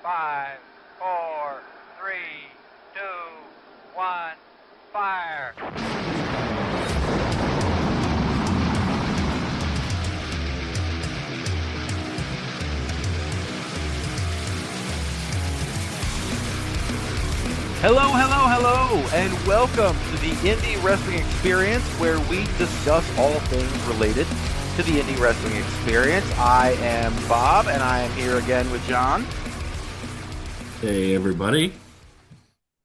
5, 4, 3, 2, 1, fire. Hello, hello, hello, and welcome to the Indie Wrestling Experience, where we discuss all things related to the Indie Wrestling Experience. I am Bob, and I am here again with John. Hey, everybody.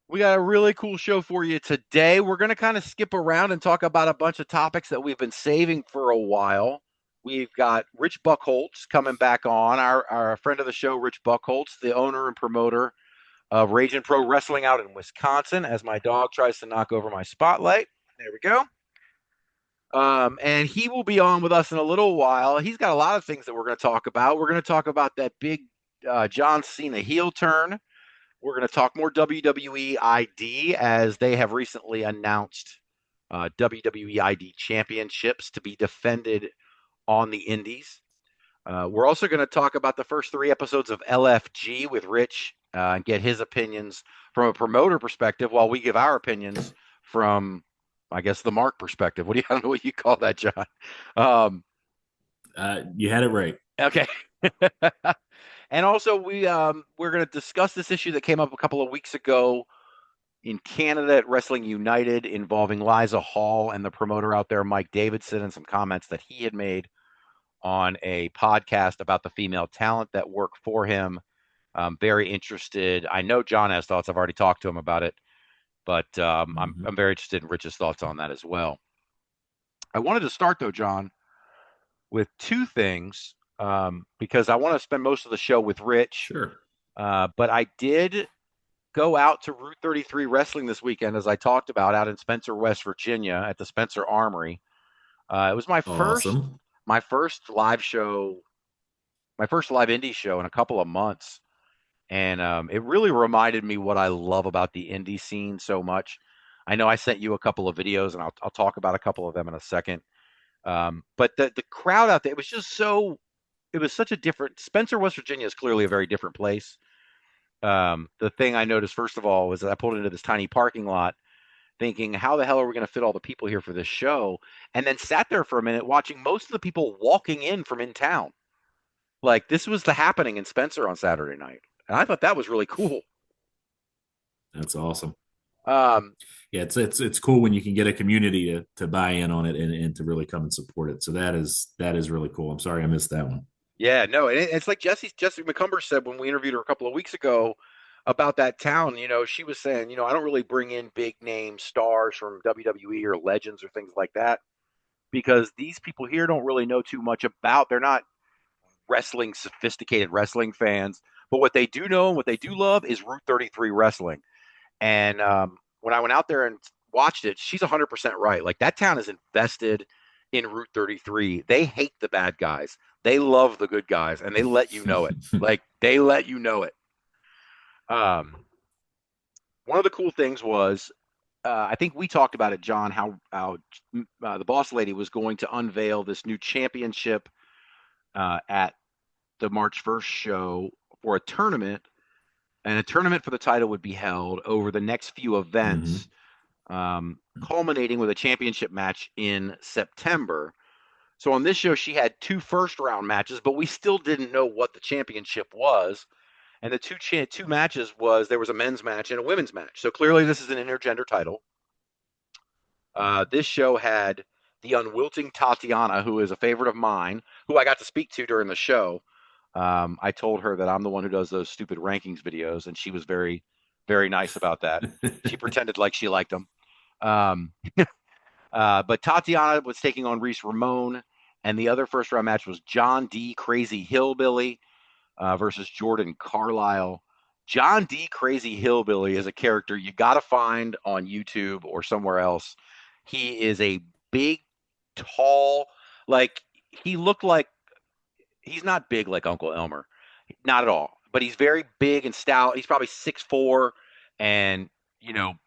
We got a really cool show for you today. We're going to kind of skip around and talk about a bunch of topics that we've been saving for a while. We've got Rich Buchholtz coming back on, our friend of the show, Rich Buchholtz, the owner and promoter of Ragin Pro Wrestling out in Wisconsin, as my dog tries to knock over my spotlight. There we go. And he will be on with us in a little while. He's got a lot of things that we're going to talk about. We're going to talk about that big John Cena heel turn. We're going to talk more WWE ID, as they have recently announced WWE ID championships to be defended on the Indies. We're also going to talk about the first 3 episodes of LFG with Rich and get his opinions from a promoter perspective, while we give our opinions from, I guess, the Mark perspective. I don't know what you call that, John. You had it right. Okay. And also, we're going to discuss this issue that came up a couple of weeks ago in Canada at Wrestling United involving Liiza Hall and the promoter out there, Mike Davidson, and some comments that he had made on a podcast about the female talent that work for him. I'm very interested. I know John has thoughts. I've already talked to him about it, but I'm very interested in Rich's thoughts on that as well. I wanted to start, though, John, with 2 things, because I want to spend most of the show with Rich. Sure. But I did go out to Route 33 Wrestling this weekend, as I talked about, out in Spencer, West Virginia at the Spencer Armory. It was my first live show, my first live indie show in a couple of months. And it really reminded me what I love about the indie scene so much. I know I sent you a couple of videos, and I'll talk about a couple of them in a second. But the crowd out there, it was such a different, Spencer, West Virginia is clearly a very different place. The thing I noticed, first of all, was that I pulled into this tiny parking lot thinking, how the hell are we going to fit all the people here for this show? And then sat there for a minute watching most of the people walking in from in town. Like, this was the happening in Spencer on Saturday night. And I thought that was really cool. That's awesome. Yeah, it's cool when you can get a community to buy in on it and to really come and support it. So that is really cool. I'm sorry I missed that one. Yeah, no, and it's like Jessie McCumber said when we interviewed her a couple of weeks ago about that town. She was saying, I don't really bring in big name stars from WWE or legends or things like that, because these people here don't really know too much about. They're not sophisticated wrestling fans. But what they do know and what they do love is Route 33 Wrestling. And when I went out there and watched it, she's 100% right. Like, that town is invested in Route 33. They hate the bad guys. They love the good guys, and they let you know it. Like, they let you know it. One of the cool things was, I think we talked about it, John, how the boss lady was going to unveil this new championship at the March 1st show for a tournament, and a tournament for the title would be held over the next few events, culminating with a championship match in September. So on this show, she had 2 first-round matches, but we still didn't know what the championship was. And the two matches there was a men's match and a women's match. So clearly this is an intergender title. This show had the unwilting Tatiana, who is a favorite of mine, who I got to speak to during the show. I told her that I'm the one who does those stupid rankings videos, and she was very, very nice about that. She pretended like she liked them. But Tatiana was taking on Reese Ramon, and the other first-round match was John D. Crazy Hillbilly versus Jordan Carlisle. John D. Crazy Hillbilly is a character you got to find on YouTube or somewhere else. He is a big, tall, like, he looked like, he's not big like Uncle Elmer, not at all, but he's very big and stout. He's probably 6'4", and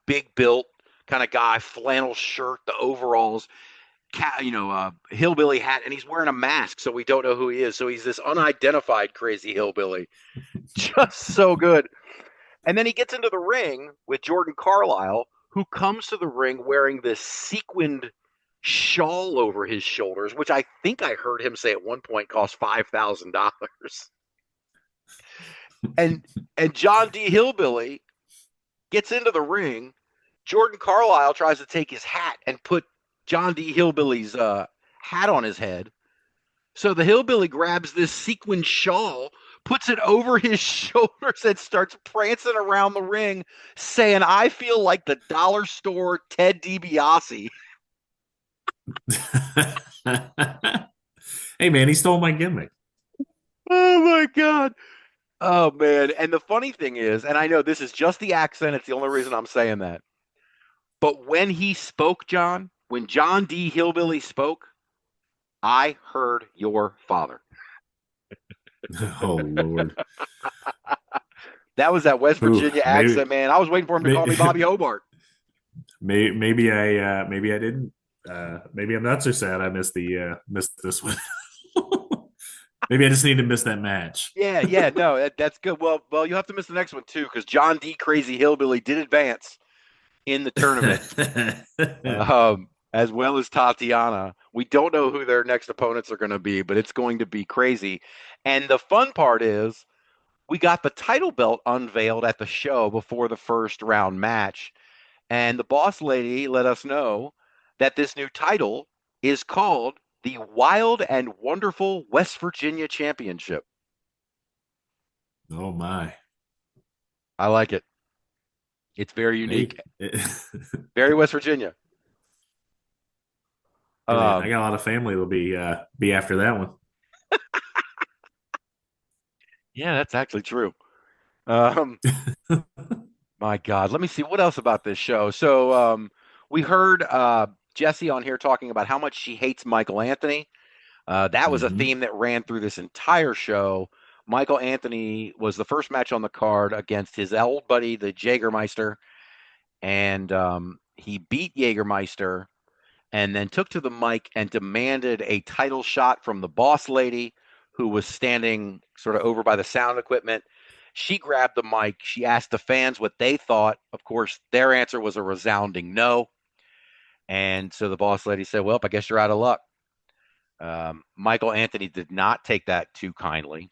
big built kind of guy, flannel shirt, the overalls. hillbilly hat, and he's wearing a mask, so we don't know who he is. So he's this unidentified crazy hillbilly. Just so good. And then he gets into the ring with Jordan Carlisle, who comes to the ring wearing this sequined shawl over his shoulders, which I think I heard him say at one point cost $5,000. And John D. Hillbilly gets into the ring. Jordan Carlisle tries to take his hat and put John D. Hillbilly's hat on his head. So the hillbilly grabs this sequin shawl, puts it over his shoulders, and starts prancing around the ring, saying, "I feel like the dollar store Ted DiBiase." Hey, man, he stole my gimmick. Oh, my God. Oh, man. And the funny thing is, and I know this is just the accent, it's the only reason I'm saying that, but when he spoke, John, when John D. Hillbilly spoke, I heard your father. Oh, Lord. That was that West Virginia accent, man. I was waiting for him to call me Bobby Hobart. Maybe I didn't. Maybe I'm not so sad I missed this one. Maybe I just need to miss that match. Yeah, no, that's good. Well, you have to miss the next one too, because John D. Crazy Hillbilly did advance in the tournament, as well as Tatiana. We don't know who their next opponents are going to be, but it's going to be crazy. And the fun part is, we got the title belt unveiled at the show before the first round match, and the boss lady let us know that this new title is called the Wild and Wonderful West Virginia Championship. Oh, my. I like it. It's very unique. Very West Virginia. I got a lot of family that'll be after that one. Yeah, that's actually true. My God. Let me see. What else about this show? So we heard Jessie on here talking about how much she hates Michael Anthony. That was a theme that ran through this entire show. Michael Anthony was the first match on the card against his old buddy, the Jägermeister, and he beat Jägermeister and then took to the mic and demanded a title shot from the boss lady, who was standing sort of over by the sound equipment. She grabbed the mic. She asked the fans what they thought. Of course, their answer was a resounding no. And so the boss lady said, "Well, I guess you're out of luck." Michael Anthony did not take that too kindly.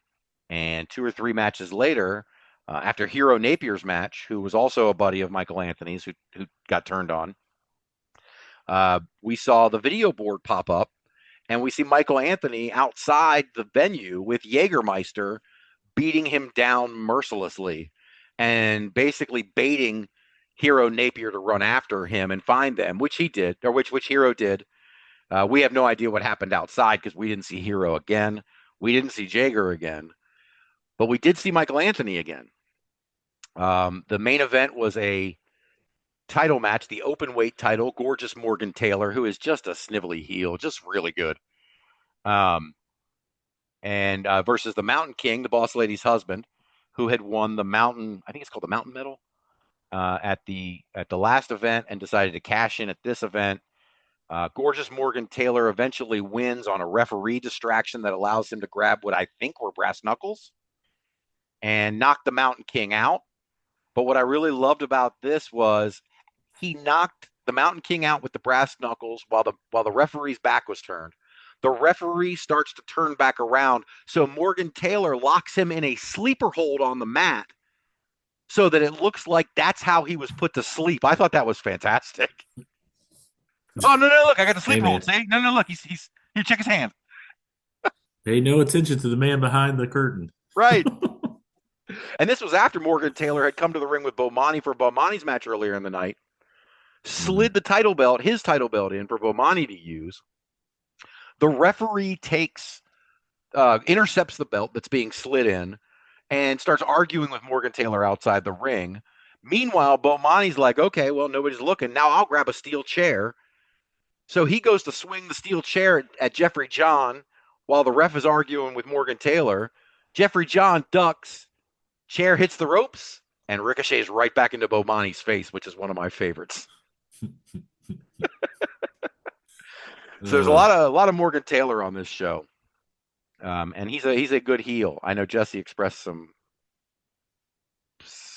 And 2 or 3 matches later, after Hero Napier's match, who was also a buddy of Michael Anthony's, who got turned on, we saw the video board pop up, and we see Michael Anthony outside the venue with Jägermeister beating him down mercilessly and basically baiting Hero Napier to run after him and find them, which he did, or which Hero did. We have no idea what happened outside because we didn't see Hero again. We didn't see Jager again. But we did see Michael Anthony again. The main event was a title match, the open weight title, Gorgeous Morgan Taylor, who is just a snivelly heel, just really good. And versus the Mountain King, the boss lady's husband, who had won the Mountain, I think it's called the Mountain Medal, at the last event and decided to cash in at this event. Gorgeous Morgan Taylor eventually wins on a referee distraction that allows him to grab what I think were brass knuckles and knock the Mountain King out. But what I really loved about this was he knocked the Mountain King out with the brass knuckles while the referee's back was turned. The referee starts to turn back around, so Morgan Taylor locks him in a sleeper hold on the mat so that it looks like that's how he was put to sleep. I thought that was fantastic. Oh, no, look, I got the sleeper hold, see? No, look, he's here, check his hand. Pay no attention to the man behind the curtain. Right. And this was after Morgan Taylor had come to the ring with Bomani for Bomani's match earlier in the night, slid the title belt, his title belt in for Bomani to use. The referee intercepts the belt that's being slid in and starts arguing with Morgan Taylor outside the ring. Meanwhile, Bomani's like, okay, well, nobody's looking. Now I'll grab a steel chair. So he goes to swing the steel chair at Jeffrey John while the ref is arguing with Morgan Taylor. Jeffrey John ducks, chair hits the ropes, and ricochets right back into Bomani's face, which is one of my favorites. So there's a lot of Morgan Taylor on this show, and he's a good heel. I know Jesse expressed some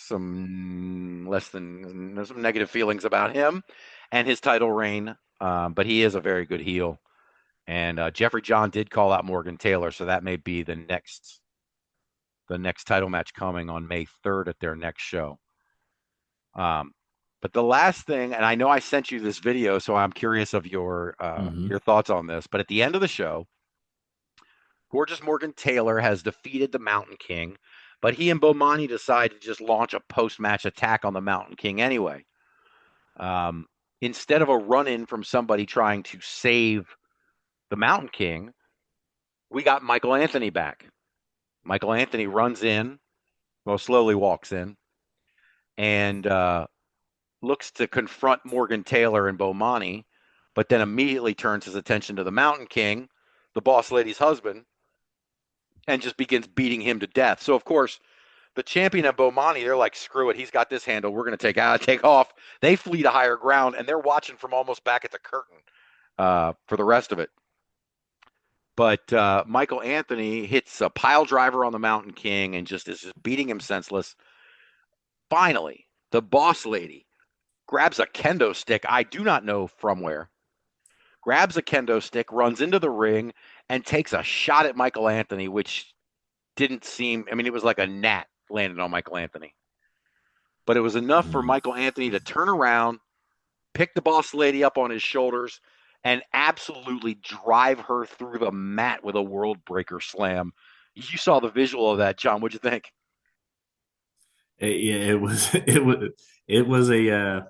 some negative feelings about him and his title reign, but he is a very good heel. And Jeffrey John did call out Morgan Taylor, so that may be the next title match coming on May 3rd at their next show. But the last thing, and I know I sent you this video, so I'm curious of your thoughts on this. But at the end of the show, Gorgeous Morgan Taylor has defeated the Mountain King, but he and Bomani decide to just launch a post-match attack on the Mountain King anyway. Instead of a run-in from somebody trying to save the Mountain King, we got Michael Anthony back. Michael Anthony runs in, slowly walks in, and looks to confront Morgan Taylor and Bomani, but then immediately turns his attention to the Mountain King, the boss lady's husband, and just begins beating him to death. So, of course, the champion and Bomani, they're like, screw it, he's got this handle, we're going to take off. They flee to higher ground, and they're watching from almost back at the curtain for the rest of it. But Michael Anthony hits a pile driver on the Mountain King and just is just beating him senseless. Finally, the boss lady grabs a kendo stick, I do not know from where, grabs a kendo stick, runs into the ring, and takes a shot at Michael Anthony, which didn't seem, it was like a gnat landed on Michael Anthony. But it was enough for Michael Anthony to turn around, pick the boss lady up on his shoulders, and absolutely drive her through the mat with a world breaker slam. You saw the visual of that, John. What'd you think? It was a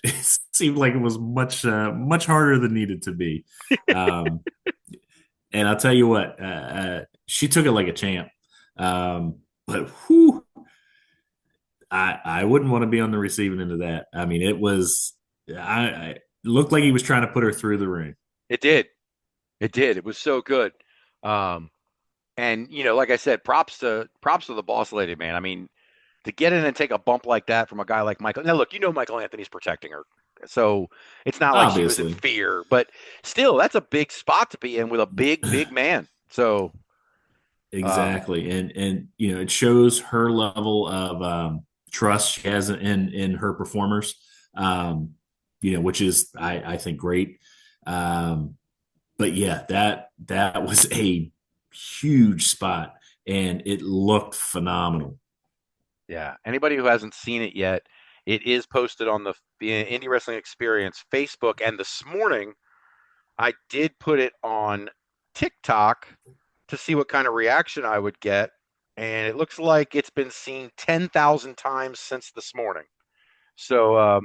it seemed like it was much harder than needed to be. And I'll tell you what, she took it like a champ. But whew, I wouldn't want to be on the receiving end of that. It looked like he was trying to put her through the ring. It did. It was so good. And like I said, props to the boss lady, man. To get in and take a bump like that from a guy like Michael. Now, look, Michael Anthony's protecting her, so it's not like Obviously. She was in fear. But still, that's a big spot to be in with a big man. So exactly, and it shows her level of trust she has in her performers. Which is I think great. But yeah, that was a huge spot, and it looked phenomenal. Yeah. Anybody who hasn't seen it yet, it is posted on the Indie Wrestling Experience Facebook. And this morning, I did put it on TikTok to see what kind of reaction I would get. And it looks like it's been seen 10,000 times since this morning. So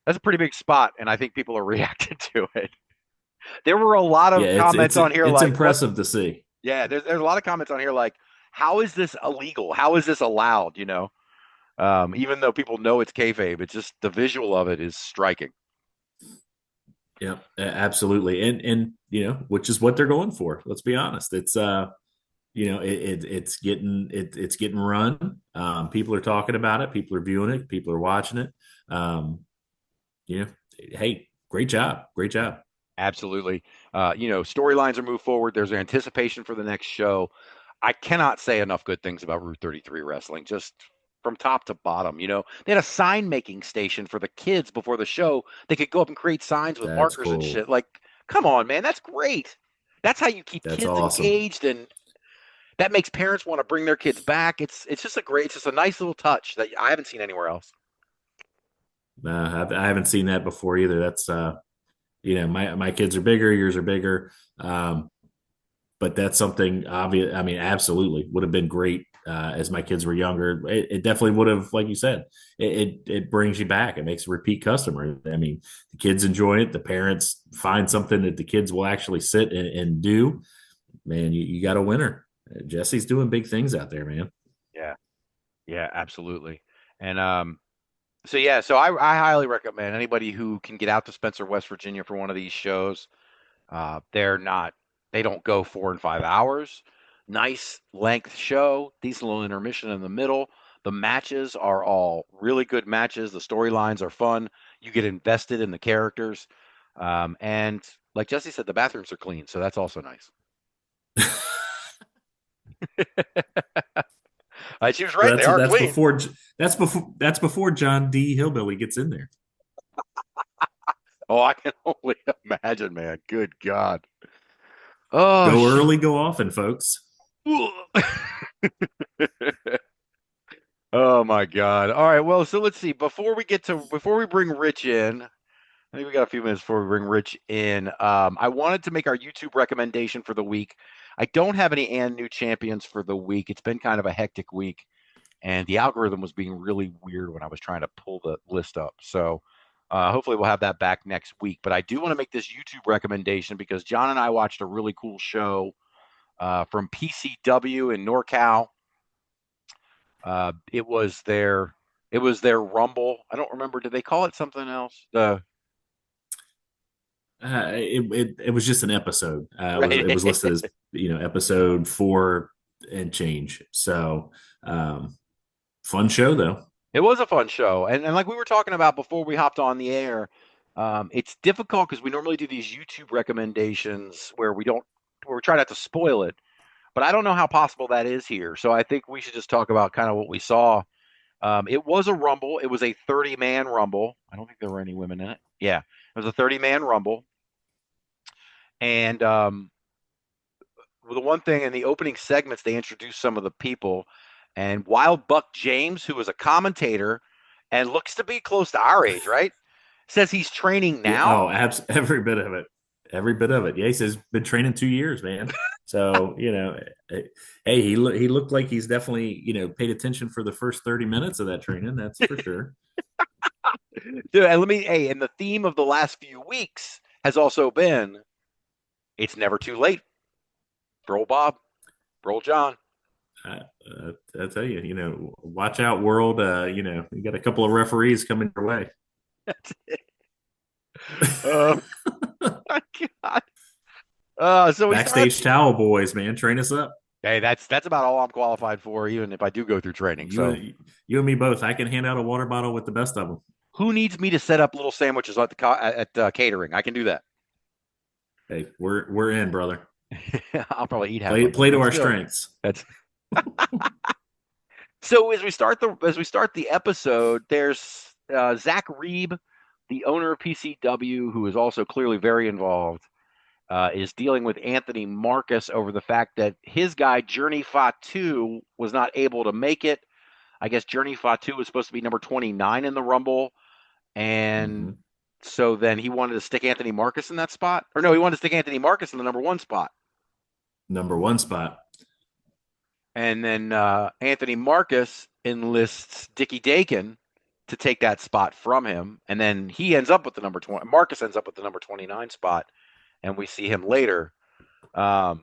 that's a pretty big spot. And I think people are reacting to it. There were a lot of comments on here. It's impressive to see. Yeah. There's a lot of comments on here like, how is this illegal? How is this allowed? Even though people know it's kayfabe, it's just the visual of it is striking. Yeah, absolutely. And which is what they're going for. Let's be honest. It's it's getting run. People are talking about it. People are viewing it. People are watching it. Hey, great job. Absolutely. Storylines are moved forward. There's anticipation for the next show. I cannot say enough good things about Route 33 Wrestling, just from top to bottom. They had a sign making station for the kids before the show. They could go up and create signs with markers and shit. Like, come on, man, that's great. That's how you keep kids engaged, and that makes parents want to bring their kids back. It's just a nice little touch that I haven't seen anywhere else. I haven't seen that before either. That's my kids are bigger, yours are bigger. But that's something obvious. Absolutely would have been great as my kids were younger. It definitely would have, like you said, it brings you back. It makes a repeat customer. The kids enjoy it. The parents find something that the kids will actually sit and do. Man, you got a winner. Jesse's doing big things out there, man. Yeah, absolutely. And so I highly recommend anybody who can get out to Spencer, West Virginia for one of these shows. They don't go 4 and 5 hours. Nice length show, decent little intermission in the middle. The matches are all really good matches. The storylines are fun. You get invested in the characters. And Like Jesse said, the bathrooms are clean, so that's also nice. She was right; they are That's clean. before that's before John D. Hillbilly gets in there. Oh, I can only imagine, man. Good God. Oh, Go early, go often, folks. Oh my God. All right. Well, so let's see. Before we bring Rich in, I think we got a few minutes before we bring Rich in. I wanted to make our YouTube recommendation for the week. I don't have any and new champions for the week. It's been kind of a hectic week, and the algorithm was being really weird when I was trying to pull the list up. So hopefully we'll have that back next week. But I do want to make this YouTube recommendation because John and I watched a really cool show from PCW in NorCal. It was their Rumble. I don't remember. Did they call it something else? It was just an episode. Right. It was listed as episode 4 and change. So fun show though. It was a fun show, and like we were talking about before we hopped on the air, it's difficult because we normally do these YouTube recommendations where we try not to spoil it, but I don't know how possible that is here. So I think we should just talk about kind of what we saw. It was a Rumble. It was a 30-man Rumble. I don't think there were any women in it. Yeah, it was a 30-man Rumble. And the one thing in the opening segments, they introduced some of the people. And Wild Buck James, who was a commentator and looks to be close to our age, right? Says he's training now. Yeah, every bit of it. Every bit of it. Yeah, he says been training 2 years, man. So, hey, he looked like he's definitely, paid attention for the first 30 minutes of that training. That's for sure. Dude, and the theme of the last few weeks has also been it's never too late for old Bob, for old John. I tell you, watch out, world. You got a couple of referees coming your way. That's it. Oh my God. So Backstage towel boys, man, train us up. Hey, that's about all I'm qualified for, even if I do go through training. You and me both. I can hand out a water bottle with the best of them. Who needs me to set up little sandwiches at catering? I can do that. Hey, we're in, brother. I'll probably eat half. Play to our strengths. That's so as we start the episode, there's Zach Reeb, the owner of PCW, who is also clearly very involved, is dealing with Anthony Marcus over the fact that his guy Journey Fatu was not able to make it. I guess Journey Fatu was supposed to be number 29 in the Rumble, and so then he wanted to stick Anthony Marcus in that spot, or no, he wanted to stick Anthony Marcus in the number 1 spot. Number 1 spot. And then Anthony Marcus enlists Dickie Dakin to take that spot from him. And then he ends up with the number 20. Marcus ends up with the number 29 spot. And we see him later. It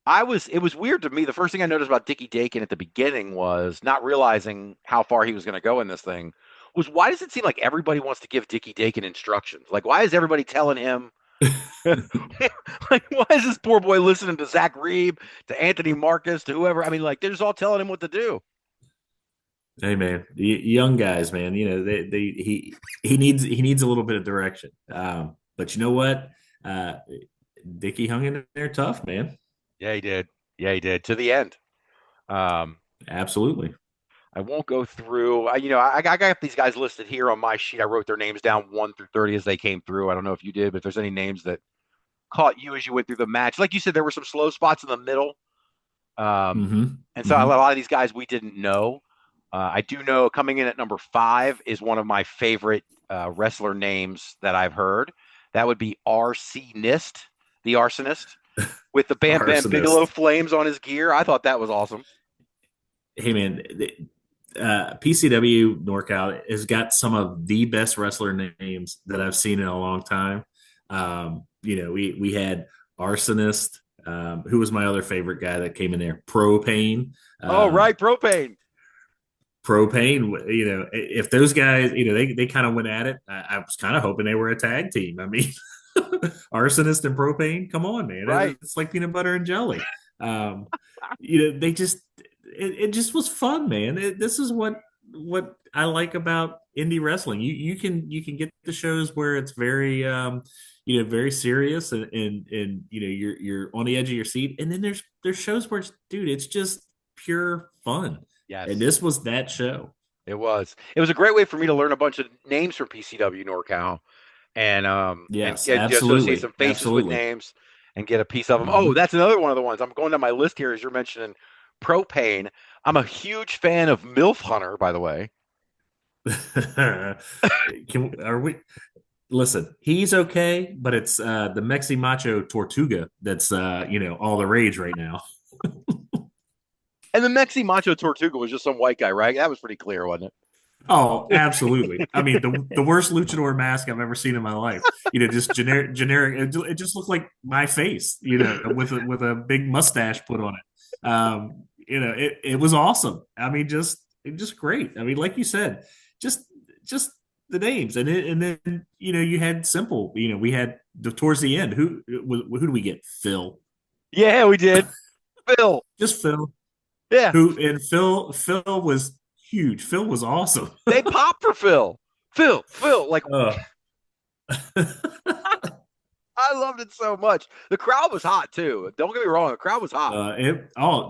was weird to me. The first thing I noticed about Dickie Dakin at the beginning was not realizing how far he was going to go in this thing. Was why does it seem like everybody wants to give Dickie Dakin instructions? Like, why is everybody telling him? Like, why is this poor boy listening to Zach Reeb, to Anthony Marcus, to whoever? I mean, like, they're just all telling him what to do. Hey, man, young guys, man. He needs a little bit of direction. But you know what? Dickie hung in there tough, man. Yeah, he did. To the end. Absolutely. I won't go through. I got these guys listed here on my sheet. I wrote their names down 1 through 30 as they came through. I don't know if you did, but if there's any names that caught you as you went through the match, like you said, there were some slow spots in the middle, and so a lot of these guys we didn't know. I do know coming in at number 5 is one of my favorite wrestler names that I've heard. That would be RC Nist, the arsonist, with the Bam Bam Bigelow flames on his gear. I thought that was awesome. Hey, man. PCW NorCal has got some of the best wrestler names that I've seen in a long time. We had Arsonist, who was my other favorite guy that came in there. Propane. Propane. Propane. If those guys, they kind of went at it. I was kind of hoping they were a tag team. I mean, Arsonist and Propane. Come on, man. Right. It's like peanut butter and jelly. They just. It just was fun, man. This is what what I like about indie wrestling. You can get the shows where it's very very serious and you're on the edge of your seat, and then there's shows where it's just pure fun. And Yes, this was that show. it was. It was a great way for me to learn a bunch of names from PCW NorCal, and Yes, get to associate absolutely, some faces with absolutely. names and get a piece of them. Oh, Hmm. that's another one of the ones. I'm going down my list here as you're mentioning propane. I'm a huge fan of MILF Hunter, by the way. Are we? Listen, he's okay, but it's the Mexi Macho Tortuga that's all the rage right now. And the Mexi Macho Tortuga was just some white guy, right? That was pretty clear, wasn't Oh, absolutely. I mean, the worst luchador mask I've ever seen in my life. Just generic. It just looked like my face, with a big mustache put on it. It was awesome. I mean, just great. I mean, like you said, just just the names, and then you had simple. We had towards the end. Who do we get? Phil. it? Yeah, we did. Phil. Just Phil. Yeah, Phil was huge. Phil was awesome. they popped for Phil. Phil. Like, Uh, I loved it so much. The crowd was hot too. Don't get me wrong, the crowd was hot.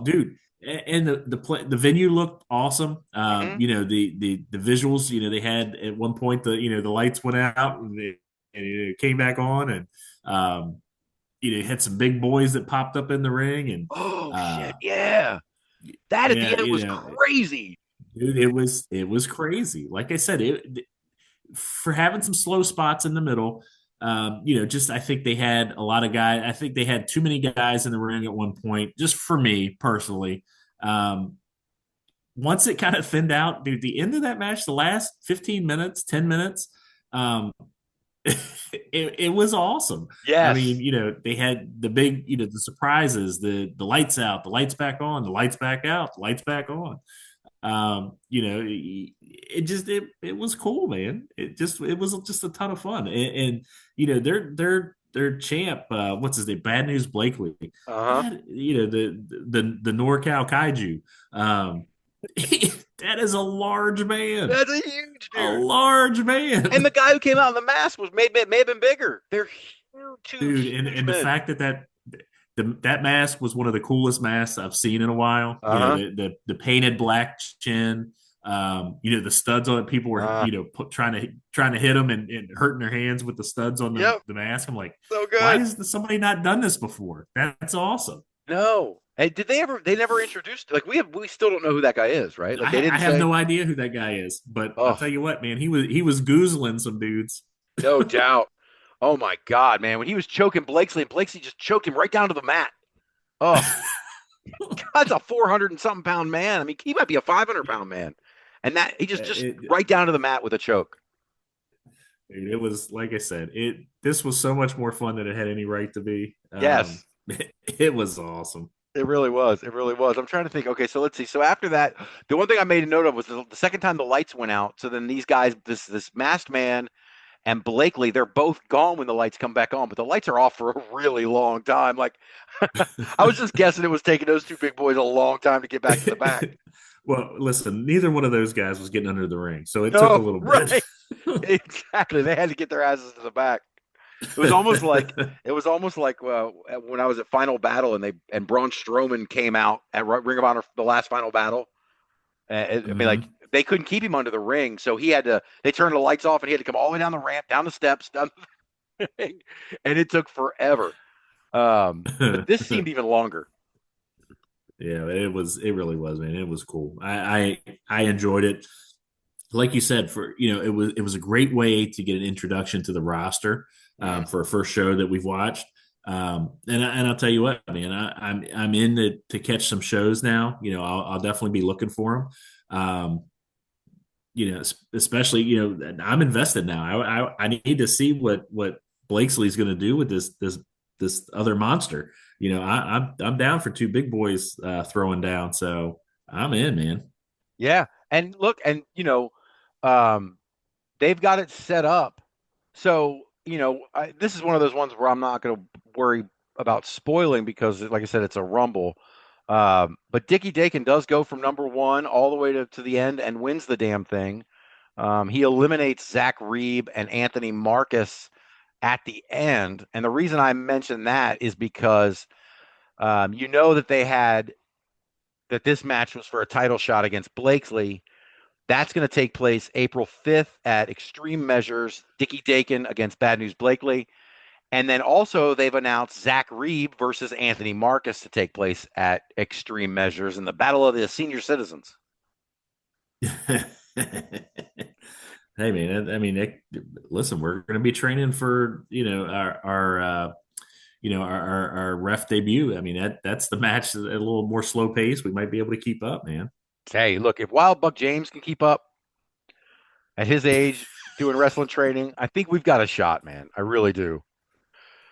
dude, and the venue looked awesome. Hmm. The visuals. They had at one point the lights went out and it came back on, and you had some big boys that popped up in the ring, and Oh uh, shit, yeah. That at the yeah, end was crazy. dude, it was crazy. Like I said, for having some slow spots in the middle. Just I think they had a lot of guys. I think they had too many guys in the ring at one point. Just for me personally, um, once it kind of thinned out, dude, the end of that match, the last 15 minutes, 10 minutes, um, it was awesome. I mean, Yes. they had the big, the surprises, the lights out, the lights back on, the lights back out, the lights back on. It was cool, man. It was just a ton of fun, and their champ, what's his name, Bad News Blakely, Uh-huh. that the NorCal Kaiju, um, that is a large man, That's a huge a dude. large man, And the guy who came out in the mask was may have been bigger. They're dude, huge and the men. fact that mask was one of the coolest masks I've seen in a while. Uh-huh. The painted black chin. The studs on it. People were Uh, trying to hit them and hurting their hands with the studs on the, yep. the mask. I'm like, So why good. has somebody not done this before? That's awesome. No. Hey, did they never introduced like we still don't know who that guy is, right? Like they I didn't have say. no idea who that guy is, but I'll Oh, tell you what, man, he was goozling some dudes. no doubt. Oh my God, man. When he was choking Blakesley and Blakesley just choked him right down to the mat. Oh, that's a 400 and something pound man. I mean, he might be a 500-pound man. And that he just It, right down to the mat with a choke. it was like I said, this was so much more fun than it had any right to be. Yes. It was awesome. It really was. It really was. I'm trying to think. Okay, so let's see. So after that, the one thing I made a note of was the second time the lights went out. So then these guys, this masked man and Blakely, they're both gone when the lights come back on, but the lights are off for a really long time. Like I was just guessing it was taking those two big boys a long time to get back to the back. Well, listen, neither one of those guys was getting under the ring, so it took a No, little bit. right. Exactly. They had to get their asses to the back. It was almost like when I was at Final Battle and Braun Strowman came out at Ring of Honor, the last Final Battle. I mean, like Hmm. they couldn't keep him under the ring, so he had to. They turned the lights off, and he had to come all the way down the ramp, down the steps, down the thing, and it took forever. But this seemed even longer. Yeah, it was. It really was, man. It was cool. I enjoyed it. Like you said, it was a great way to get an introduction to the roster Mhm. for a first show that we've watched. And I'll tell you what, man, I'm in to catch some shows now. I'll definitely be looking for them. Especially I'm invested now. I need to see what Blakesley's going to do with this other monster. I'm down for two big boys throwing down, so I'm in, man. Yeah, and look, and um, they've got it set up. So this is one of those ones where I'm not going to worry about spoiling because, like I said, it's a rumble. But Dickie Dakin does go from number one all the way to the end and wins the damn thing. He eliminates Zach Reeb and Anthony Marcus at the end. And the reason I mention that is because you know that this match was for a title shot against Blakesley. That's going to take place April 5th at Extreme Measures, Dickie Dakin against Bad News Blakely. And then also they've announced Zach Reeb versus Anthony Marcus to take place at Extreme Measures in the Battle of the Senior Citizens. Hey man, I mean, listen, we're going to be training for our ref debut. I mean, that's the match at a little more slow pace. We might be able to keep up, man. Hey, look, if Wild Buck James can keep up at his age doing wrestling training, I think we've got a shot, man. I really do.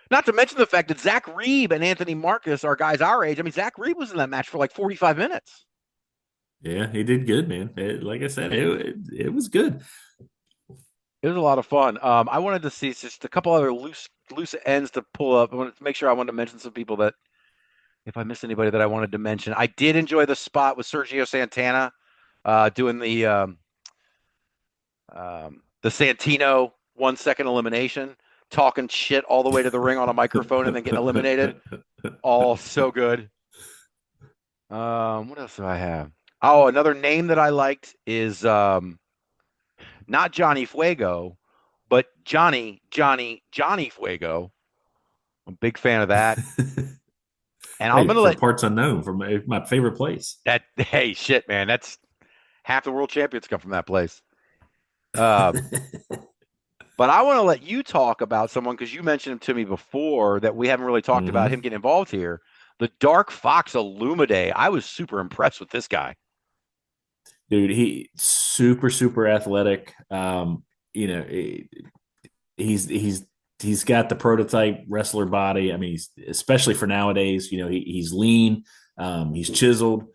Not to mention the fact that Zach Reeb and Anthony Marcus are guys our age. I mean, Zach Reeb was in that match for like 45 minutes. Yeah, he did good, man. Like I said, it was good. It was a lot of fun. I wanted to see just a couple other loose ends to pull up. I wanted to make sure I wanted to mention some people that, if I missed anybody that I wanted to mention, I did enjoy the spot with Sergio Santana doing the Santino 1 second elimination, talking shit all the way to the ring on a microphone and then getting eliminated. All so good. What else do I have? Oh, another name that I liked is not Johnny Fuego, but Johnny Fuego. I'm a big fan of that. And I'm going to let Parts Unknown from my favorite place. Hey, shit, man. That's half the world champions come from that place. But I want to let you talk about someone because you mentioned him to me before that we haven't really talked about him getting involved here. The Dark Fox Illumide. I was super impressed with this guy. Dude, he super athletic. He's got the prototype wrestler body. I mean, especially for nowadays, he's lean, he's chiseled.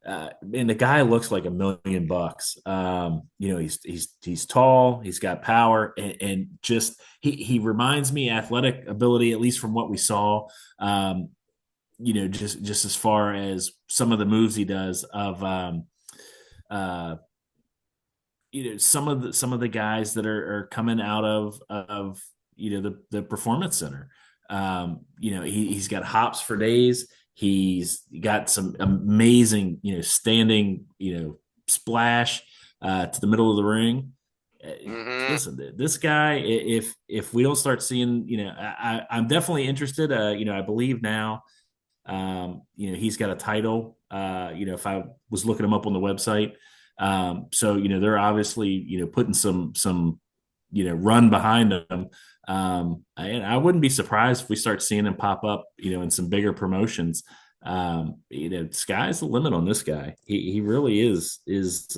And the guy looks like $1,000,000. He's tall, he's got power, and just he reminds me athletic ability, at least from what we saw. Just as far as some of the moves he does of some of the guys that are coming out of the performance center. He's got hops for days. He's got some amazing, standing, splash to the middle of the ring. Listen, this guy, if we don't start seeing, I'm definitely interested. I believe now, he's got a title. If I was looking him up on the website, so they're obviously putting some run behind him. And I wouldn't be surprised if we start seeing him pop up, in some bigger promotions. Sky's the limit on this guy. He really is just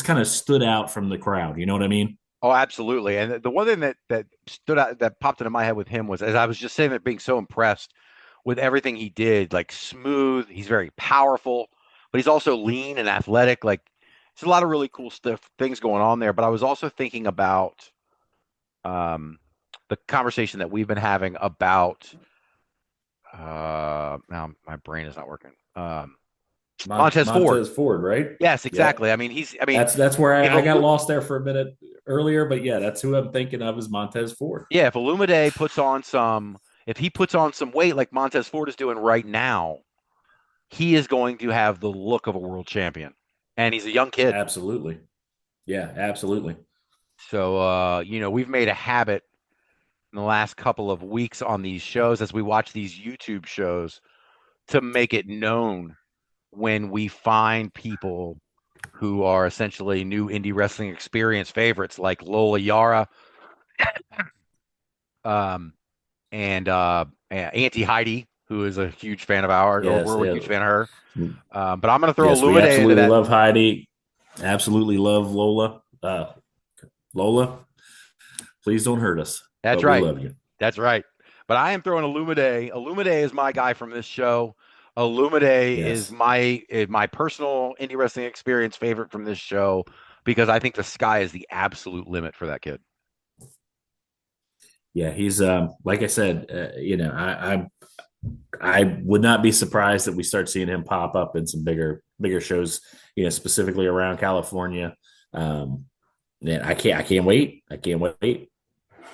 kind of stood out from the crowd. You know what I mean? Oh, absolutely. And the one thing that stood out, that popped into my head with him was, as I was just saying, that being so impressed with everything he did, like smooth. He's very powerful, but he's also lean and athletic. Like, there's a lot of really cool things going on there. But I was also thinking about the conversation that we've been having about now my brain is not working. Montez Ford, right? Yes, exactly. Yeah. I mean, that's where I got lost there for a minute earlier, but yeah, that's who I'm thinking of is Montez Ford. Yeah, if Illumide if he puts on some weight like Montez Ford is doing right now, he is going to have the look of a world champion. And he's a young kid. Absolutely. Yeah, absolutely. So, we've made a habit in the last couple of weeks on these shows as we watch these YouTube shows to make it known when we find people who are essentially new indie wrestling experience favorites like Lola Yara and Auntie Heidi, who is a huge fan of ours, or we're a huge fan of her. But I'm going to throw Illumide into that. Love Heidi. Absolutely love Lola. Lola, please don't hurt us. That's right. We love you. That's right. But I am throwing Illumide. Illumide is my guy from this show. Illumide is my personal indie wrestling experience favorite from this show because I think the sky is the absolute limit for that kid. Yeah, he's like I said, I would not be surprised that we start seeing him pop up in some bigger shows, specifically around California. And I can't wait. I can't wait.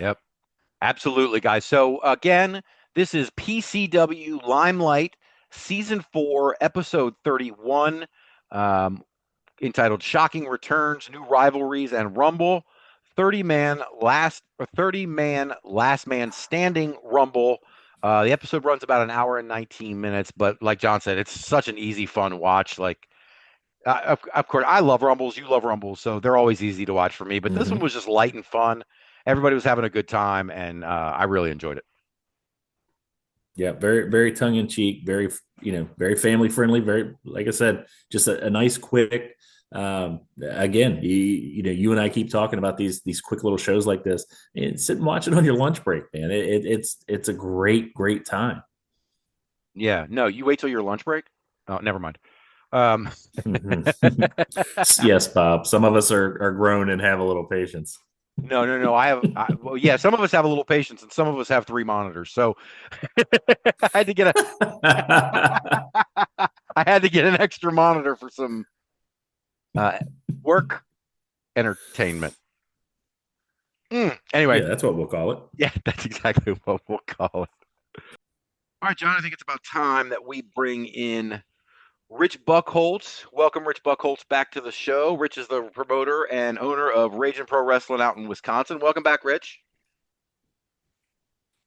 Yep. Absolutely, guys. So again, this is PCW Limelight Season 4, Episode 31, entitled Shocking Returns, New Rivalries, and Rumble. 30 man last man standing Rumble. The episode runs about an hour and 19 minutes, but like John said, it's such an easy, fun watch. Like, of course, I love Rumbles. You love Rumbles, so they're always easy to watch for me. But this one was just light and fun. Everybody was having a good time, and I really enjoyed it. Yeah, very, very tongue in cheek, very, very family friendly. Very, like I said, just a nice, quick. Again, you and I keep talking about these quick little shows like this, and sit and watch it on your lunch break, man. It's a great time. Yeah, no, you wait till your lunch break. Oh, never mind. Yes, Bob. Some of us are grown and have a little patience. No. Well, yeah, some of us have a little patience, and some of us have 3 monitors. So I had to get I had to get an extra monitor for some work entertainment. Anyway, Yeah, that's what we'll call it. yeah, that's exactly what we'll call it. All right, John, I think it's about time that we bring in Rich Buchholtz. Welcome, Rich Buchholtz, back to the show. Rich is the promoter and owner of Ragin Pro Wrestling out in Wisconsin. Welcome back, Rich.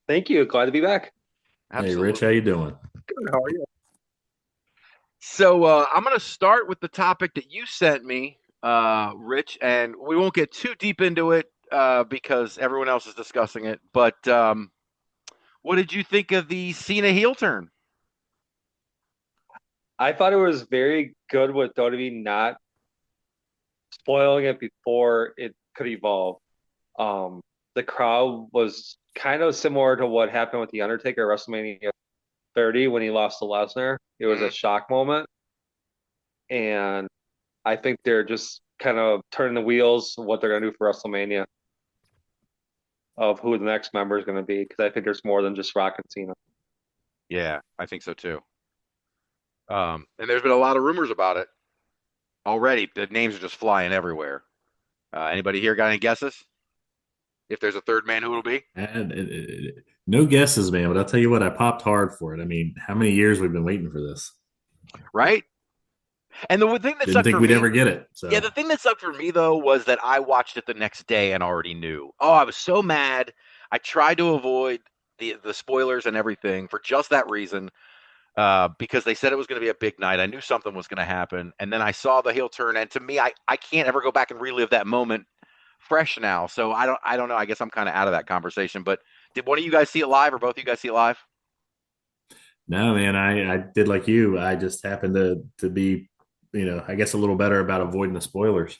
Thank you. Glad to be back. Absolutely. Hey, Rich, how you doing? Good. How are you? So I'm going to start with the topic that you sent me, Rich, and we won't get too deep into it because everyone else is discussing it. But what did you think of the Cena heel turn? I thought it was very good with WWE not spoiling it before it could evolve. The crowd was kind of similar to what happened with The Undertaker at WrestleMania 30 when he lost to Lesnar. It was a shock moment. And I think they're just kind of turning the wheels of what they're going to do for WrestleMania of who the next member is going to be. Because I think there's more than just Rock and Cena. Yeah, I think so too. And there's been a lot of rumors about it already. The names are just flying everywhere. Anybody here got any guesses? If there's a third man, who it'll be? No guesses, man. But I'll tell you what, I popped hard for it. I mean, how many years we've been waiting for this, right? And the thing that didn't sucked think for we'd me, ever get it. So. yeah, the thing that sucked for me though was that I watched it the next day and already knew. Oh, I was so mad. I tried to avoid the spoilers and everything for just that reason. Because they said it was going to be a big night. I knew something was going to happen. And then I saw the heel turn. And to me, I can't ever go back and relive that moment fresh now. So I don't know. I guess I'm kind of out of that conversation. But did one of you guys see it live or both of you guys see it live? No, man, I did like you. I just happened to be, I guess a little better about avoiding the spoilers.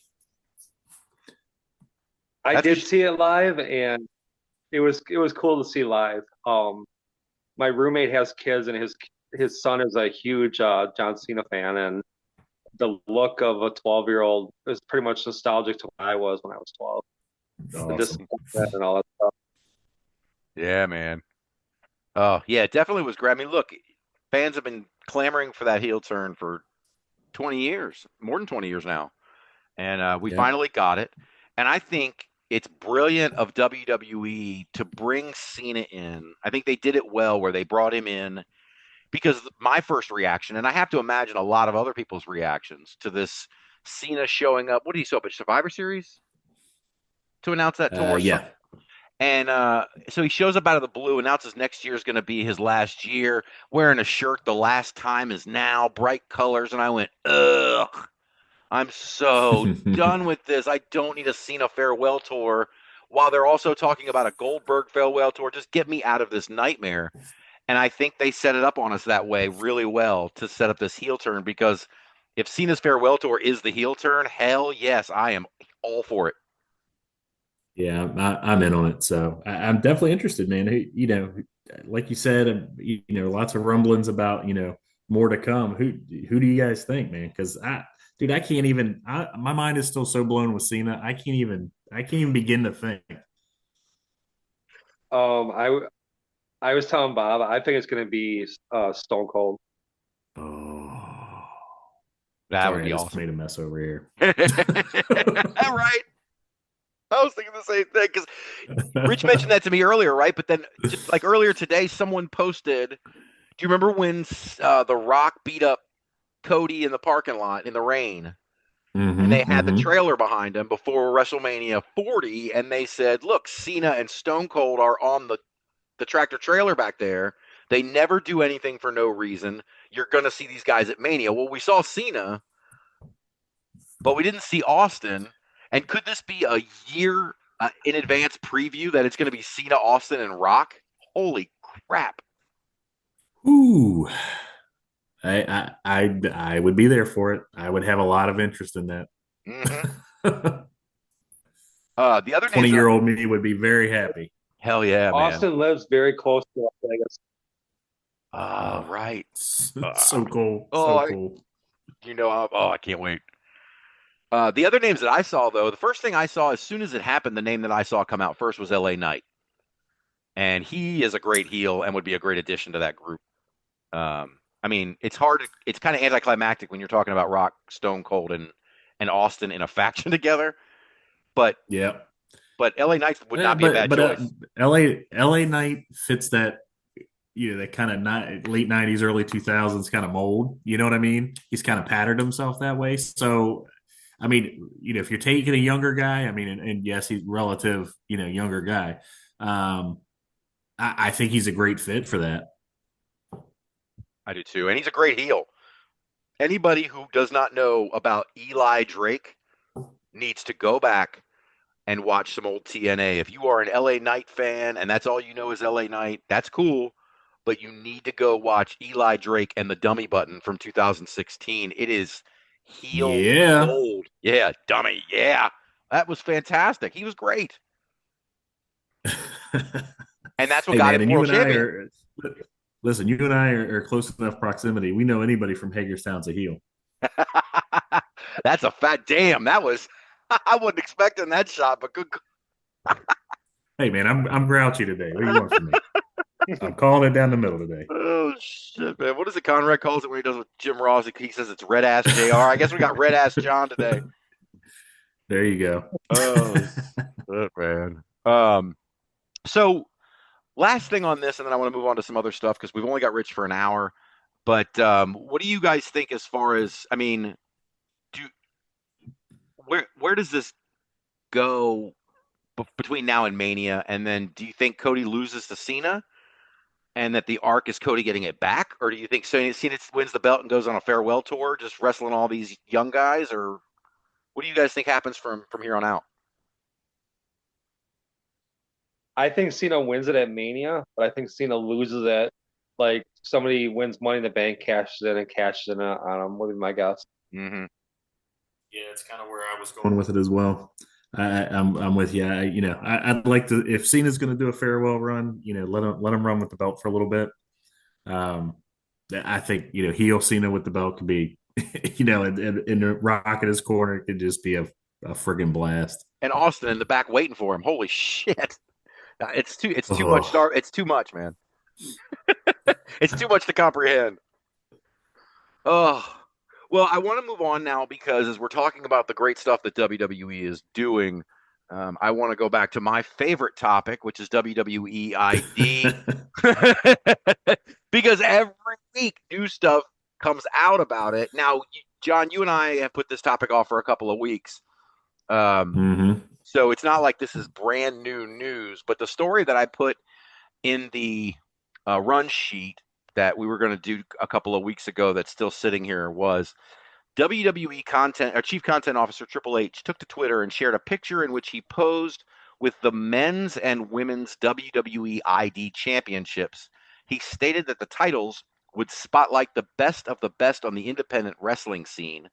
I did see it live, and it was cool to see live. My roommate has kids, and his son is a huge John Cena fan, and the look of a 12-year-old is pretty much nostalgic to what I was when I was 12. Awesome. The disappointment and all that stuff. Yeah, man. Oh, yeah, it definitely was great. I mean, look, fans have been clamoring for that heel turn for 20 years, more than 20 years now. And we finally got it. And I think it's brilliant of WWE to bring Cena in. I think they did it well where they brought him in because my first reaction, and I have to imagine a lot of other people's reactions to this Cena showing up. What did he show up at Survivor Series to announce that tour? Yeah. And so he shows up out of the blue, announces next year is going to be his last year, wearing a shirt, the last time is now, bright colors. And I went, ugh, I'm so done with this. I don't need a Cena farewell tour while they're also talking about a Goldberg farewell tour. Just get me out of this nightmare. And I think they set it up on us that way really well to set up this heel turn, because if Cena's farewell tour is the heel turn, hell yes, I am all for it. Yeah, I'm in on it. So I'm definitely interested, man. Like you said, lots of rumblings about, more to come. Who do you guys think, man? Because I can't even. My mind is still so blown with Cena. I can't even begin to think. I was telling Bob, I think it's going to be Stone Cold. Oh, That would sorry, I be just awesome. made a mess over here. Right. I was thinking the same thing because Rich mentioned that to me earlier, right? But then, just like earlier today, someone posted. Do you remember when The Rock beat up Cody in the parking lot in the rain? And they had the trailer behind him before WrestleMania 40, and they said, "Look, Cena and Stone Cold are on the tractor trailer back there. They never do anything for no reason. You're going to see these guys at Mania." Well, we saw Cena, but we didn't see Austin. And could this be a year in advance preview that it's going to be Cena, Austin, and Rock? Holy crap! Ooh, I would be there for it. I would have a lot of interest in that. Mm-hmm. The other names, 20-year-old me would be very happy. hell yeah, man! Austin lives very close to Las Vegas. Right. So cool. Oh, So cool. I can't wait. The other names that I saw, though, the first thing I saw as soon as it happened, the name that I saw come out first was LA Knight. And he is a great heel and would be a great addition to that group. I mean, it's kind of anticlimactic when you're talking about Rock, Stone Cold, and Austin in a faction together. But Yeah. LA Knight would not be a bad choice. LA Knight fits that that kind of late 90s, early 2000s kind of mold. You know what I mean? He's kind of patterned himself that way. So, I mean, if you're taking a younger guy, I mean, and yes, he's relative, younger guy. I think he's a great fit for that. I do too. And he's a great heel. Anybody who does not know about Eli Drake needs to go back and watch some old TNA. If you are an LA Knight fan and that's all you know is LA Knight, that's cool. But you need to go watch Eli Drake and the Dummy Button from 2016. It is heel gold. Yeah, Dummy. Yeah. That was fantastic. He was great. And that's what got him world champion. Listen, you and I are close enough proximity. We know anybody from Hagerstown's a heel. That's a fat damn. That was I wasn't expecting that shot, but good. Hey man, I'm grouchy today. What do you want from me? I'm calling it down the middle today. Oh shit, man! What is it? Conrad calls it when he does with Jim Ross. He says it's red ass Jr. I guess we got red ass John today. There you go. Oh shit, man. So last thing on this, and then I want to move on to some other stuff because we've only got Rich for an hour. But what do you guys think as far as? I mean, where does this go between now and Mania? And then do you think Cody loses to Cena? And that the arc is Cody getting it back? Or do you think Cena wins the belt and goes on a farewell tour, just wrestling all these young guys? Or what do you guys think happens from here on out? I think Cena wins it at Mania, but I think Cena loses it. Like somebody wins Money in the Bank, cashes in on him. Would be my guess. Mm-hmm. Yeah, it's kind of where I was going with it as well. I'm with you. I'd like to, if Cena's going to do a farewell run, let him run with the belt for a little bit. I think heel Cena with the belt could be, in the Rock in his corner, it could just be a friggin' blast. And Austin in the back waiting for him. Holy shit! It's too much. It's too much, man. It's too much to comprehend. Oh. Well, I want to move on now because as we're talking about the great stuff that WWE is doing, I want to go back to my favorite topic, which is WWE ID. Because every week new stuff comes out about it. Now, John, you and I have put this topic off for a couple of weeks. So it's not like this is brand new news, but the story that I put in the run sheet that we were going to do a couple of weeks ago that's still sitting here was WWE Chief Content Officer Triple H took to Twitter and shared a picture in which he posed with the men's and women's WWE ID championships. He stated that the titles would spotlight the best of the best on the independent wrestling scene.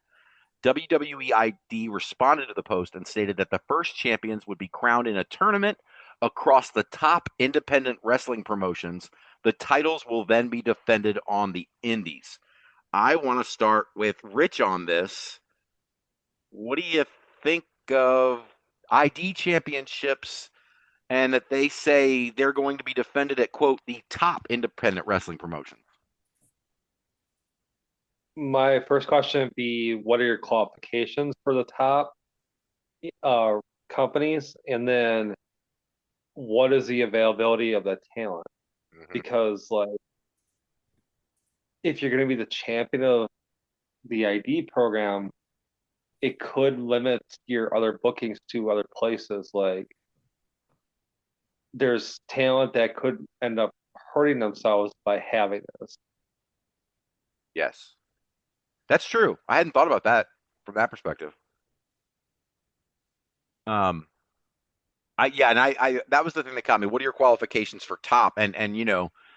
WWE ID responded to the post and stated that the first champions would be crowned in a tournament across the top independent wrestling promotions. The titles will then be defended on the indies. I want to start with Rich on this. What do you think of ID championships and that they say they're going to be defended at, quote, the top independent wrestling promotion. My first question would be, what are your qualifications for the top companies? And then what is the availability of the talent? Mm-hmm. Because like, if you're going to be the champion of the ID program, it could limit your other bookings to other places. Like, there's talent that could end up hurting themselves by having this. Yes, that's true. I hadn't thought about that from that perspective. I that was the thing that caught me. What are your qualifications for top? And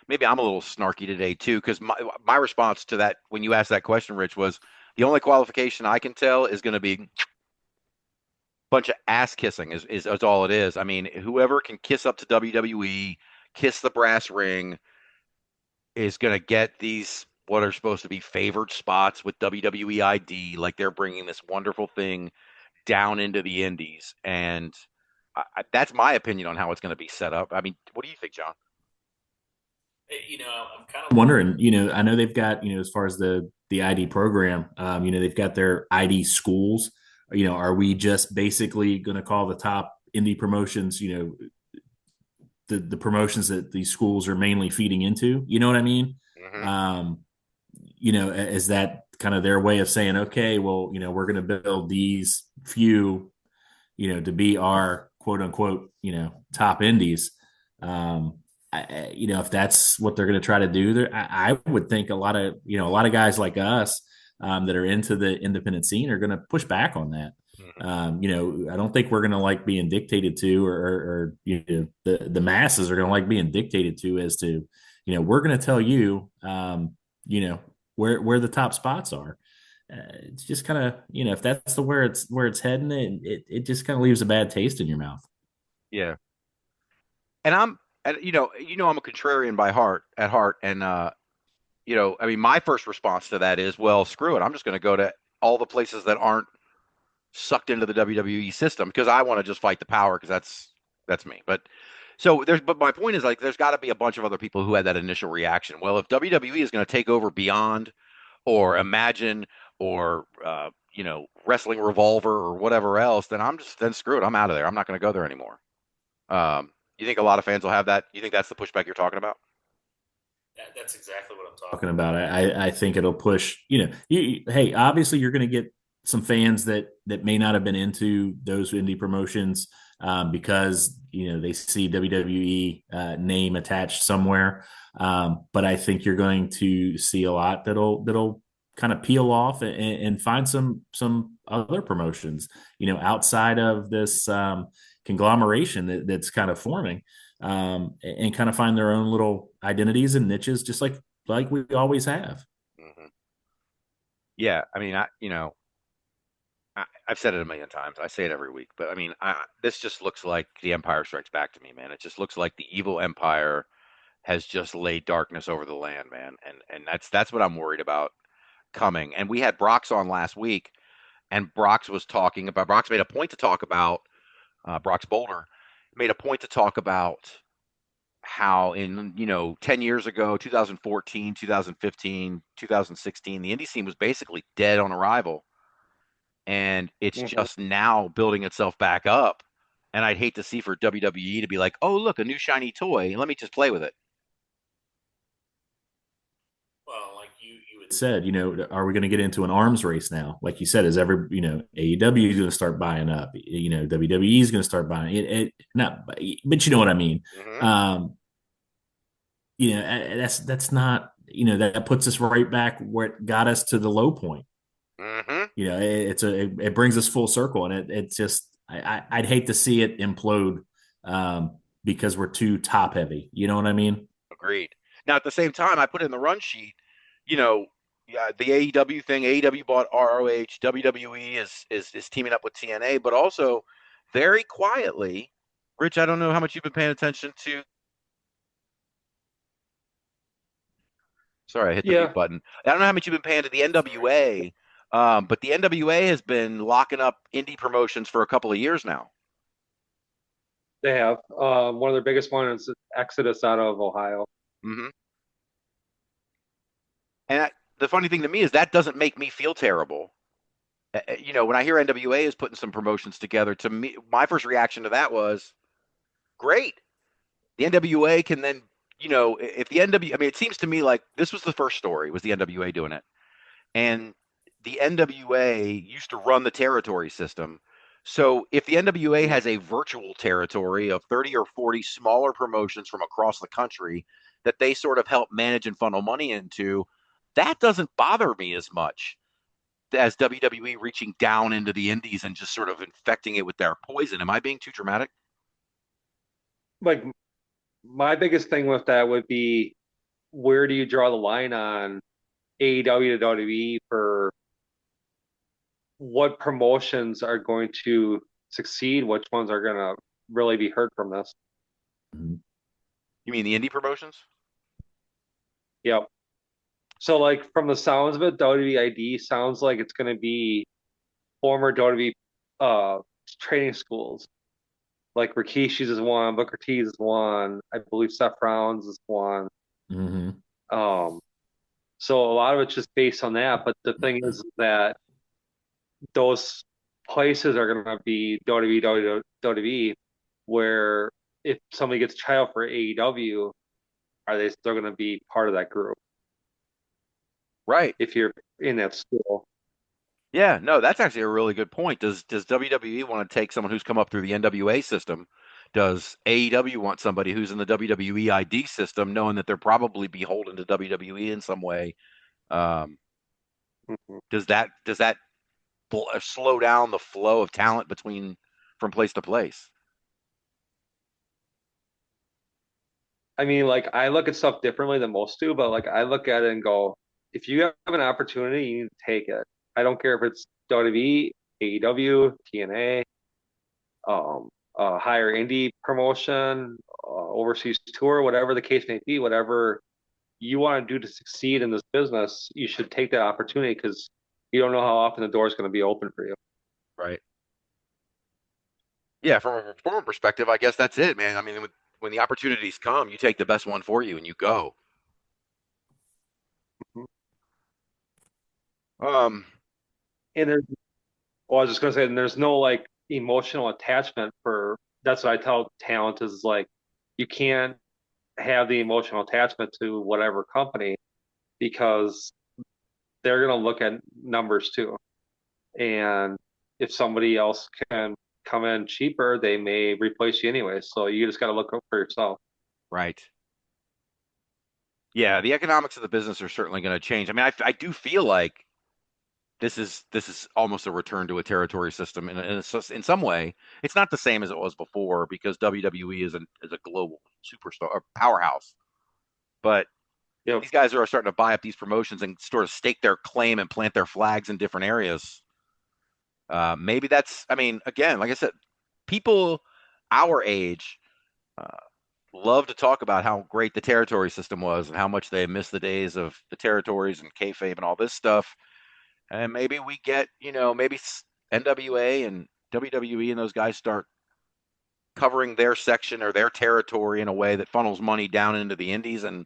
maybe I'm a little snarky today too, because my response to that when you asked that question, Rich, was the only qualification I can tell is going to be a bunch of ass kissing is all it is. I mean, whoever can kiss up to WWE, kiss the brass ring, is going to get these what are supposed to be favored spots with WWE ID, like they're bringing this wonderful thing down into the indies, and that's my opinion on how it's going to be set up. I mean, what do you think, John? I'm kind of wondering. I know they've got as far as the ID program. They've got their ID schools. Are we just basically going to call the top indie promotions? The promotions that these schools are mainly feeding into. You know what I mean? Mm-hmm. Is that kind of their way of saying, okay, well, we're going to build these few, to be our quote unquote, top indies. If that's what they're going to try to do, I would think a lot of guys like us that are into the independent scene are going to push back on that. I don't think we're going to like being dictated to, or the masses are going to like being dictated to as to, we're going to tell you, where the top spots are. It's just kind of, if that's where it's heading, it just kind of leaves a bad taste in your mouth. Yeah, and I'm a contrarian at heart, and I mean, my first response to that is, well, screw it, I'm just going to go to all the places that aren't sucked into the WWE system because I want to just fight the power because that's me. But my point is, like, there's got to be a bunch of other people who had that initial reaction. Well, if WWE is going to take over Beyond or Imagine or Wrestling Revolver or whatever else, then screw it. I'm out of there. I'm not going to go there anymore. You think a lot of fans will have that? You think that's the pushback you're talking about? That's exactly what I'm talking about. I think it'll push. Hey, obviously you're going to get some fans that may not have been into those indie promotions because they see WWE name attached somewhere. But I think you're going to see a lot that'll kind of peel off and find some other promotions, outside of this conglomeration that's kind of forming, and kind of find their own little identities and niches, just like we always have. Mm-hmm. Yeah, I mean, I've said it a million times. I say it every week, but I mean, this just looks like the Empire Strikes Back to me, man. It just looks like the evil empire has just laid darkness over the land, man, and that's what I'm worried about coming. And we had Brox on last week, and Brox made a point to talk about Brox Boulder made a point to talk about how in 10 years ago, 2014, 2015, 2016, the indie scene was basically dead on arrival, and it's just now building itself back up. And I'd hate to see for WWE to be like, oh, look, a new shiny toy, let me just play with it. Well, like you had said, are we going to get into an arms race now? Like you said, is AEW is going to start buying up? WWE is going to start buying it. Not, but you know what I mean. Mm-hmm. That's not, that puts us right back where it got us to the low point. Mm-hmm. It brings us full circle, and it's just I'd hate to see it implode because we're too top heavy. You know what I mean? Agreed. Now, at the same time, I put in the run sheet, the AEW thing. AEW bought ROH. WWE is teaming up with TNA, but also very quietly, Rich, I don't know how much you've been paying attention to. Sorry, I hit the mute button. I don't know how much you've been paying to the NWA, but the NWA has been locking up indie promotions for a couple of years now. They have. One of their biggest ones is Exodus out of Ohio. Mm-hmm. And the funny thing to me is that doesn't make me feel terrible. When I hear NWA is putting some promotions together, to me, my first reaction to that was great. The NWA can then, if the NWA, I mean, it seems to me like this was the first story, was the NWA doing it. And the NWA used to run the territory system. So if the NWA has a virtual territory of 30 or 40 smaller promotions from across the country that they sort of help manage and funnel money into, that doesn't bother me as much as WWE reaching down into the indies and just sort of infecting it with their poison. Am I being too dramatic? Like my biggest thing with that would be, where do you draw the line on AEW to WWE for what promotions are going to succeed, which ones are going to really be hurt from this? You mean the indie promotions? Yep. So, like, from the sounds of it, WWE ID sounds like it's going to be former WWE training schools. Like Rikishi's is one, Booker T's is one, I believe Seth Rollins is one. Mm-hmm. So a lot of it's just based on that. But the thing is that those places are going to be WWE, where if somebody gets a tryout for AEW, are they still going to be part of that group Right. if you're in that school? Yeah, no, that's actually a really good point. Does WWE want to take someone who's come up through the NWA system? Does AEW want somebody who's in the WWE ID system, knowing that they're probably beholden to WWE in some way? Um, Mhm. does that slow down the flow of talent from place to place? I mean, like, I look at stuff differently than most do, but like I look at it and go, if you have an opportunity, you need to take it. I don't care if it's WWE, AEW, TNA, higher indie promotion, overseas tour, whatever the case may be, whatever you want to do to succeed in this business, you should take that opportunity because you don't know how often the door is going to be open for you. Right. Yeah, from a performer perspective, I guess that's it, man. I mean, when the opportunities come, you take the best one for you and you go. Um, And there's, well, I was just going to say, and there's no like emotional attachment for, that's what I tell talent is like, you can't have the emotional attachment to whatever company because they're going to look at numbers too. And if somebody else can come in cheaper, they may replace you anyway. So you just got to look out for yourself. right. Yeah, the economics of the business are certainly going to change. I mean, I do feel like this is almost a return to a territory system in some way. It's not the same as it was before because WWE is a global superstar or powerhouse. But Yep. these guys are starting to buy up these promotions and sort of stake their claim and plant their flags in different areas. Maybe that's, I mean, again, like I said, people our age uh, love to talk about how great the territory system was and how much they miss the days of the territories and kayfabe and all this stuff. And maybe we get, maybe NWA and WWE and those guys start covering their section or their territory in a way that funnels money down into the indies and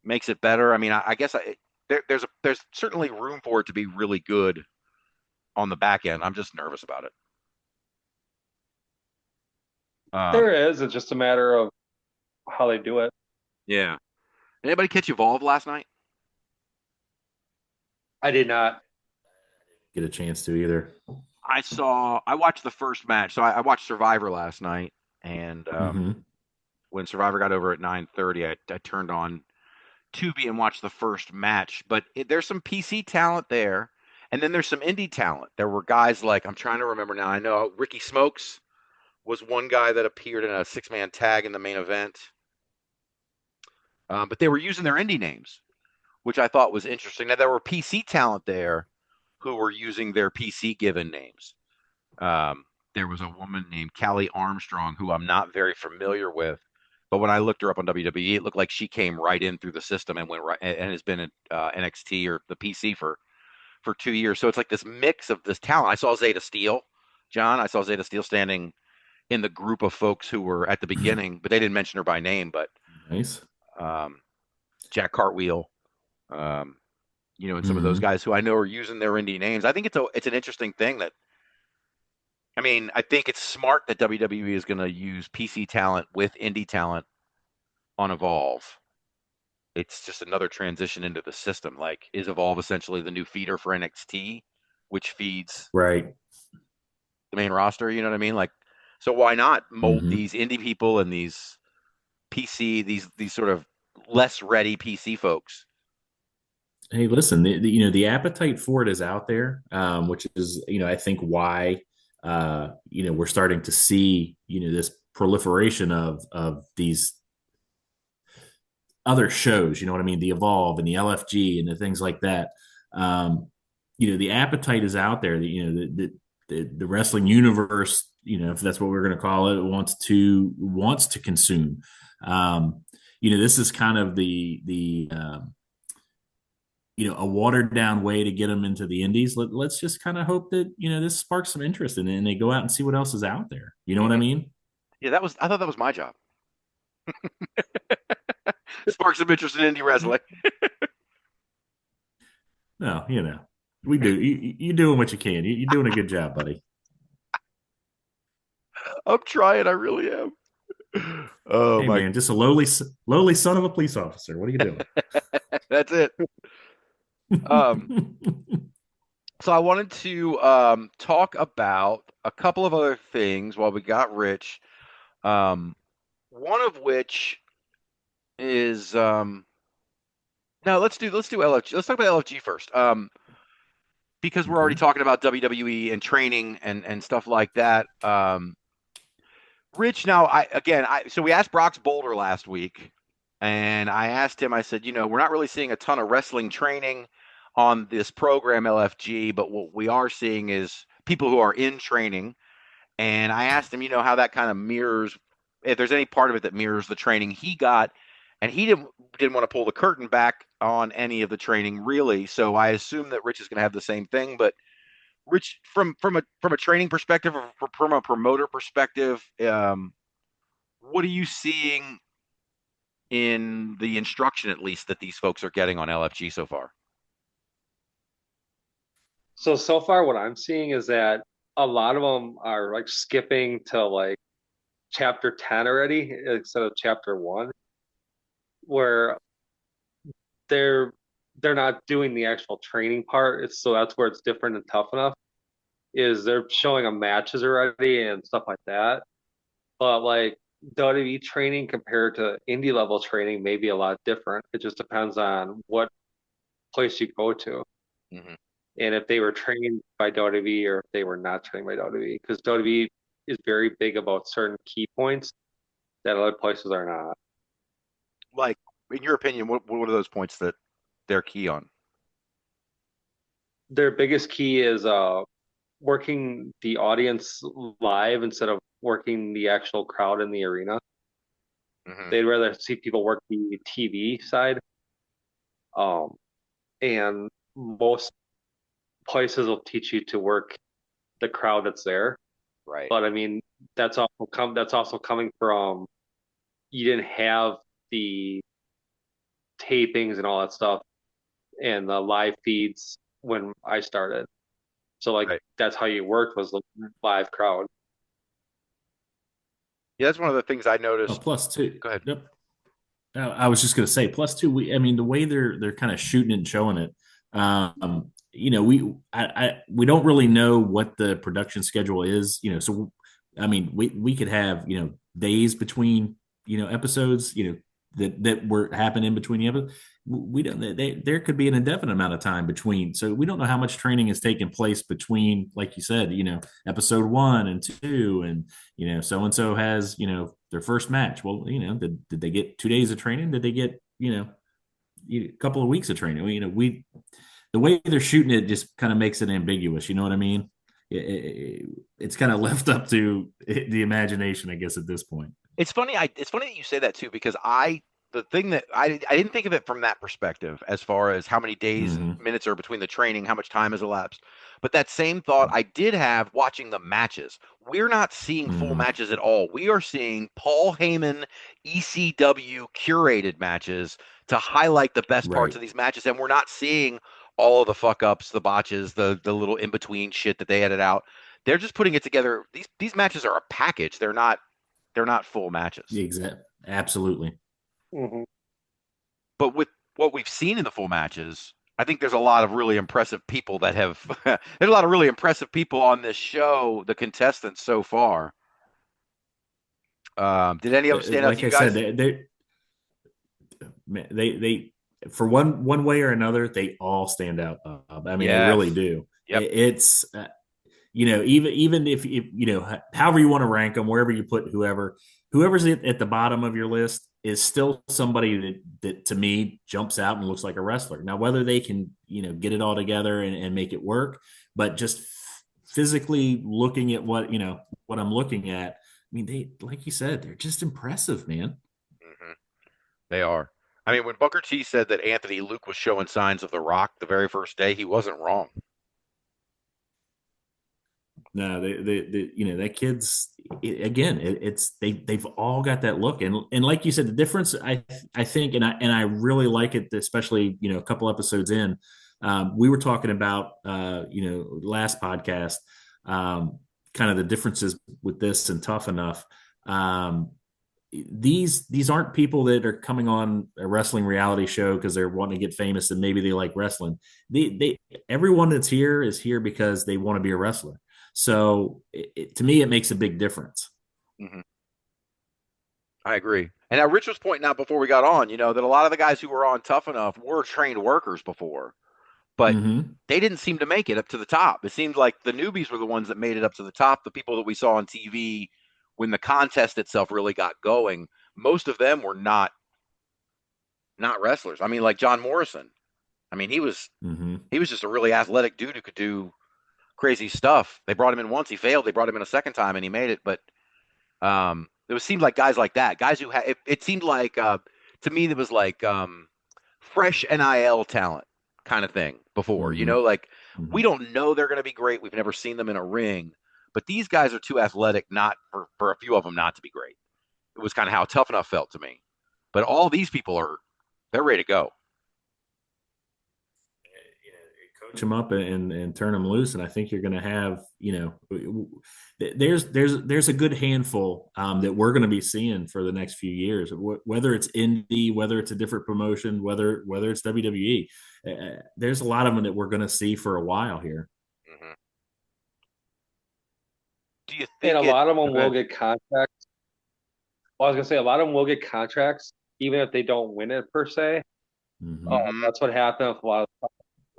makes it better. I mean, I guess there's certainly room for it to be really good on the back end. I'm just nervous about it. There is. It's just a matter of how they do it. Yeah. Anybody catch Evolve last night? I did not. Get a chance to either. I watched the first match. So I watched Survivor last night, and when Survivor got over at 9:30, I turned on Tubi and watched the first match. But there's some PC talent there, and then there's some indie talent. There were guys like, I'm trying to remember now. I know Ricky Smokes was one guy that appeared in a 6-man tag in the main event. But they were using their indie names, which I thought was interesting. Now, there were PC talent there who were using their PC given names. There was a woman named Callie Armstrong who I'm not very familiar with, but when I looked her up on WWE, it looked like she came right in through the system and went right and has been in NXT or the PC for 2 years. So it's like this mix of this talent. I saw Zeta Steel, John. I saw Zeta Steel standing in the group of folks who were at the beginning, but they didn't mention her by name. But Nice. Jack Cartwheel, and some of those Mhm. guys who I know are using their indie names. I think it's an interesting thing that. I mean, I think it's smart that WWE is going to use PC talent with indie talent on Evolve. It's just another transition into the system. Like, is Evolve essentially the new feeder for NXT, which feeds Right. the main roster? You know what I mean? Like, so why not mold Mhm. these indie people and these these sort of less ready PC folks? Hey, listen, the appetite for it is out there, which is, I think why, we're starting to see, this proliferation of these other shows, you know what I mean? The Evolve and the LFG and the things like that. The appetite is out there. The wrestling universe, if that's what we're going to call it, wants to consume. This is kind of a watered down way to get them into the indies. Let's just kind of hope that this sparks some interest and they go out and see what else is out there. You know what I Mm-hmm. mean? Yeah, I thought that was my job. Spark some interest in indie wrestling. No, we do. You're doing what you can. You're doing a good job, buddy. I'm trying. I really am. Oh Hey, my, man, just a lowly son of a police officer. What are you doing? that's it. So I wanted to talk about a couple of other things while we got Rich. One of which is no, let's do LFG. Let's talk about LFG first. Because we're already Okay. talking about WWE and training and stuff like that. Rich, now so we asked Brock's Boulder last week, and I asked him. I said, we're not really seeing a ton of wrestling training on this program LFG, but what we are seeing is people who are in training. And I asked him, how that kind of mirrors, if there's any part of it that mirrors the training he got, and he didn't want to pull the curtain back on any of the training really. So I assume that Rich is going to have the same thing, but Rich, from a training perspective or from a promoter perspective, what are you seeing in the instruction, at least, that these folks are getting on LFG so far? So far, what I'm seeing is that a lot of them are like skipping to like chapter 10 already instead of chapter 1, where they're they're not doing the actual training part. So that's where it's different and tough enough. Is they're showing them matches already and stuff like that. But like WWE training compared to indie level training may be a lot different. It just depends on what place you go to Mm-hmm. and if they were trained by WWE or if they were not trained by WWE. Because WWE is very big about certain key points that other places are not. Like, in your opinion, what are those points that they're key on? Their biggest key is working the audience live instead of working the actual crowd in the arena. Mm-hmm. They'd rather see people work the TV side. Um, and most places will teach you to work the crowd that's there. Right. But I mean, that's also coming from you didn't have the tapings and all that stuff and the live feeds when I started. So like Right. that's how you worked was the live crowd. Yeah, that's one of the things I Oh, noticed. plus two. Go ahead. Yep. I was just going to say plus two. The way they're kind of shooting it and showing it. We don't really know what the production schedule is. So we could have days between episodes. That were happening in between the episodes. We don't. There could be an indefinite amount of time between. So we don't know how much training is taking place between, like you said, episode 1 and 2, and so and so has their first match. Well, did they get 2 days of training? Did they get a couple of weeks of training? The way they're shooting it just kind of makes it ambiguous. You know what I mean? It's kind of left up to the imagination, I guess, at this point. It's funny. It's funny that you say that too, because I the thing that I didn't think of it from that perspective, as far as how many days and Mhm. minutes are between the training, how much time has elapsed. But that same thought I did have watching the matches. We're not seeing full Mhm. matches at all. We are seeing Paul Heyman ECW curated matches to highlight the best parts Right. of these matches, and we're not seeing all of the fuck ups, the botches, the little in between shit that they edit out. They're just putting it together. These matches are a package. They're not full matches. Exactly. Absolutely. Mhm. But with what we've seen in the full matches, I think there's a lot of really impressive people that have there's a lot of really impressive people on this show, the contestants so far. Did any of them stand out to Like you I said, guys? they for one way or another, they all stand out. I mean, they really Yes. do. Yep. It's even if however you want to rank them, wherever you put whoever's at the bottom of your list is still somebody that to me jumps out and looks like a wrestler. Now, whether they can get it all together and make it work, but just physically looking at what I'm looking at, I mean, they, like you said, they're just impressive, man. Hmm. They are. I mean, when Booker T said that Anthony Luke was showing signs of The Rock the very first day, he wasn't wrong. No, that kid's again. It's they've all got that look, and like you said, the difference I think, and I really like it, especially a couple episodes in. We were talking about last podcast, kind of the differences with this and Tough Enough. Um, these aren't people that are coming on a wrestling reality show because they're wanting to get famous and maybe they like wrestling. They everyone that's here is here because they want to be a wrestler. So to me, it makes a big difference. Hmm. I agree. And now Rich was pointing out before we got on, that a lot of the guys who were on Tough Enough were trained workers before, but Mm-hmm. they didn't seem to make it up to the top. It seemed like the newbies were the ones that made it up to the top. The people that we saw on TV when the contest itself really got going, most of them were not wrestlers. I mean, like John Morrison. I mean, Mm-hmm. he was just a really athletic dude who could do crazy stuff. They brought him in once, he failed. They brought him in a second time, and he made it. But it seemed like guys like that, guys who had. It seemed like to me, it was like fresh NIL talent kind of thing before. Mm-hmm. Like Mm-hmm. we don't know they're going to be great. We've never seen them in a ring, but these guys are too athletic not for a few of them not to be great. It was kind of how Tough Enough felt to me. But all these people they're ready to go. Coach them up and turn them loose, and I think you're going to have there's a good handful that we're going to be seeing for the next few years, whether it's indie, whether it's a different promotion, whether it's WWE. There's a lot of them that we're going to see for a while here. Mm-hmm. Do you And think a it? lot of them Okay. will get contracts. Well, I was gonna say a lot of them will get contracts, even if they don't win it per se. Mm-hmm. Mm-hmm. That's what happened with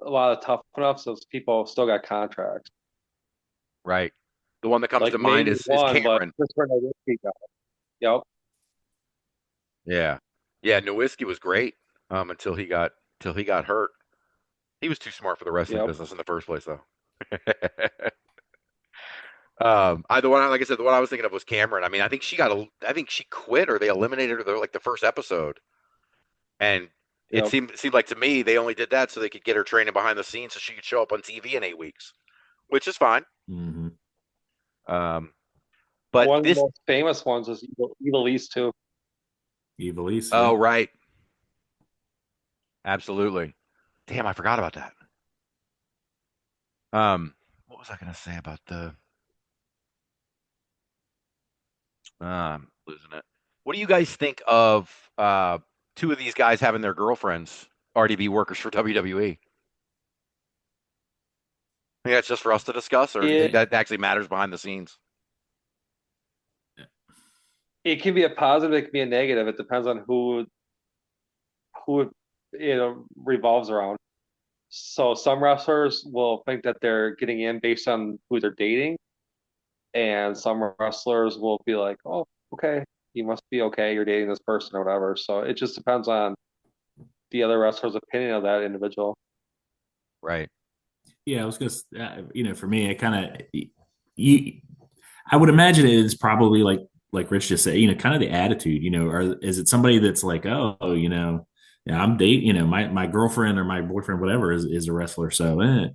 a lot of Tough Enough. So people still got contracts. Right. The one that comes to Like mind maybe is one, but Cameron. Christopher Nowitzki got it. Yep. Yeah. Yeah, Nowitzki was great until he got hurt. He was too smart for the wrestling Yep. business in the first place, though. I the one like I said, the one I was thinking of was Cameron. I mean, I think she quit or they eliminated her like the first episode, and it Yep. seemed like to me they only did that so they could get her training behind the scenes so she could show up on TV in 8 weeks, which is fine. Mm-hmm. Um, but One of the this, most famous ones is Evil East too. Evil East, oh yeah. right, absolutely. Damn, I forgot about that. What was I going to say about the? Losing it. What do you guys think of two of these guys having their girlfriends RDB workers for WWE? I think that's just for us to discuss, or do you think It that actually matters behind the scenes? it can be a positive, it can be a negative. It depends on who it revolves around. So some wrestlers will think that they're getting in based on who they're dating, and some wrestlers will be like, "Oh, okay, you must be okay. You're dating this person or whatever." So it just depends on the other wrestler's opinion of that individual. Right. Yeah, I was going to, for me, I kind of, you, I would imagine it is probably like like Rich just said, kind of the attitude, or is it somebody that's like, oh, yeah, I'm dating, my girlfriend or my boyfriend, whatever, is a wrestler. So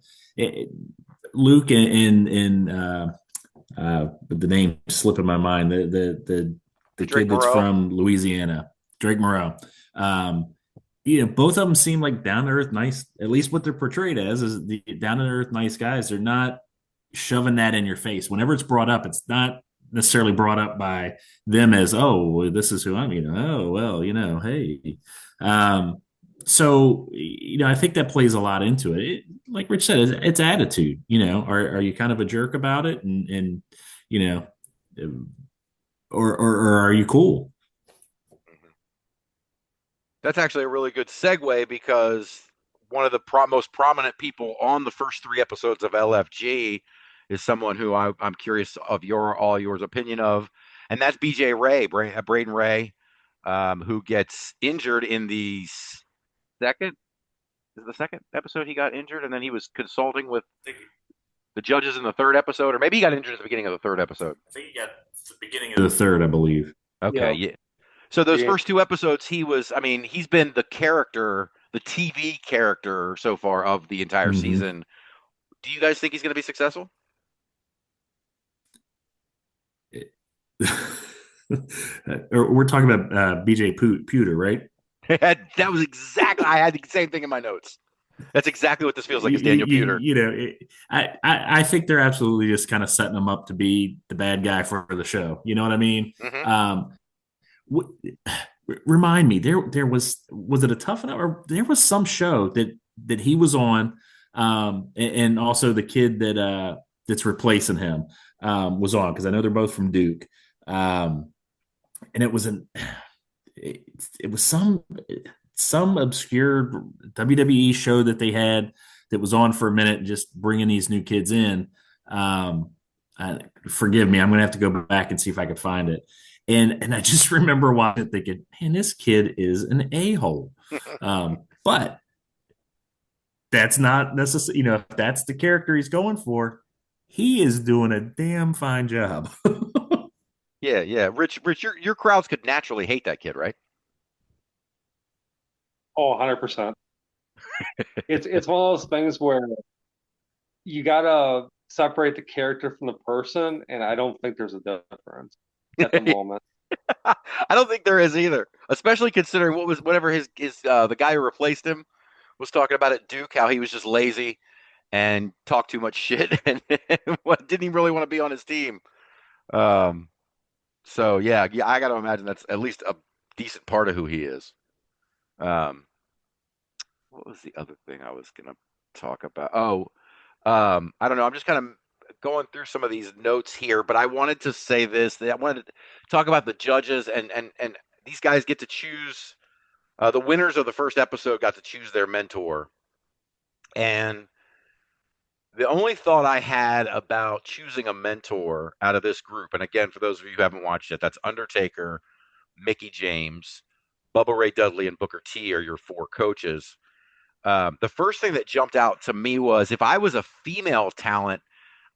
Luke and the name slipping my mind, the Drake kid that's Moreau. from Louisiana, Drake Moreau. Both of them seem like down to earth, nice. At least what they're portrayed as is the down to earth, nice guys. They're not shoving that in your face. Whenever it's brought up, it's not necessarily brought up by them as, oh, well, this is who I'm. Oh, well, hey. So I think that plays a lot into like Rich said, it's attitude. Are you kind of a jerk about it, and or are you cool? That's actually a really good segue because one of the most prominent people on the first 3 episodes of LFG is someone who I'm curious of all yours opinion of, and that's BJ Ray, Braden Ray, who gets injured in the second episode. He got injured, and then he was consulting with the judges in the 3rd episode, or maybe he got injured at the beginning of the 3rd episode. I think he got the beginning of the 3rd, I believe. Okay, yeah. So those first 2 episodes, he's been the character, the TV character so far of the entire season. Do you guys think he's going to be successful? We're talking about BJ Pewter, right? That was exactly, I had the same thing in my notes. That's exactly what this feels like, is Daniel Pewter. I think they're absolutely just kind of setting him up to be the bad guy for the show. You know what I mean? Remind me, there was it a Tough Enough, or there was some show that he was on, and also the kid that's replacing him was on, because I know they're both from Duke, and it was some obscure WWE show that they had that was on for a minute, just bringing these new kids in. Forgive me, I'm going to have to go back and see if I could find it. And I just remember watching it thinking, man, this kid is an a-hole. But that's not necessarily, if that's the character he's going for, he is doing a damn fine job. Yeah. Rich, your crowds could naturally hate that kid, right? Oh, 100%. It's one of those things where you gotta separate the character from the person, and I don't think there's a difference at the moment. I don't think there is either, especially considering whatever his the guy who replaced him was talking about at Duke, how he was just lazy and talked too much shit and didn't even really want to be on his team. So yeah, I got to imagine that's at least a decent part of who he is. What was the other thing I was gonna talk about? I don't know. I'm just kind of going through some of these notes here, but I wanted to say this. I wanted to talk about the judges, and these guys get to choose. The winners of the first episode got to choose their mentor, and the only thought I had about choosing a mentor out of this group, and again, for those of you who haven't watched it, that's Undertaker, Mickie James, Bubba Ray Dudley, and Booker T are your 4 coaches. The first thing that jumped out to me was, if I was a female talent,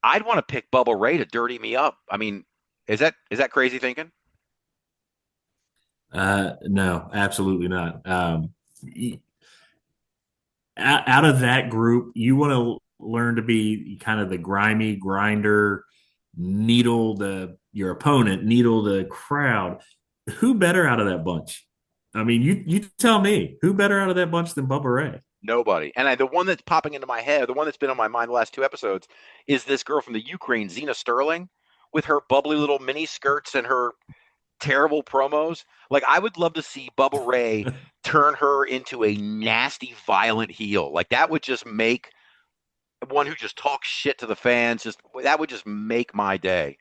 I'd want to pick Bubba Ray to dirty me up. I mean, is that crazy thinking? No, absolutely not. Out of that group, you want to learn to be kind of the grimy grinder, needle your opponent, needle the crowd. Who better out of that bunch? I mean, you tell me, who better out of that bunch than Bubba Ray? Nobody. And the one that's popping into my head, the one that's been on my mind the last 2 episodes, is this girl from the Ukraine, Zina Sterling, with her bubbly little mini skirts and her terrible promos. Like, I would love to see Bubba Ray turn her into a nasty, violent heel. Like, that would just make one who just talks shit to the fans, that would just make my day.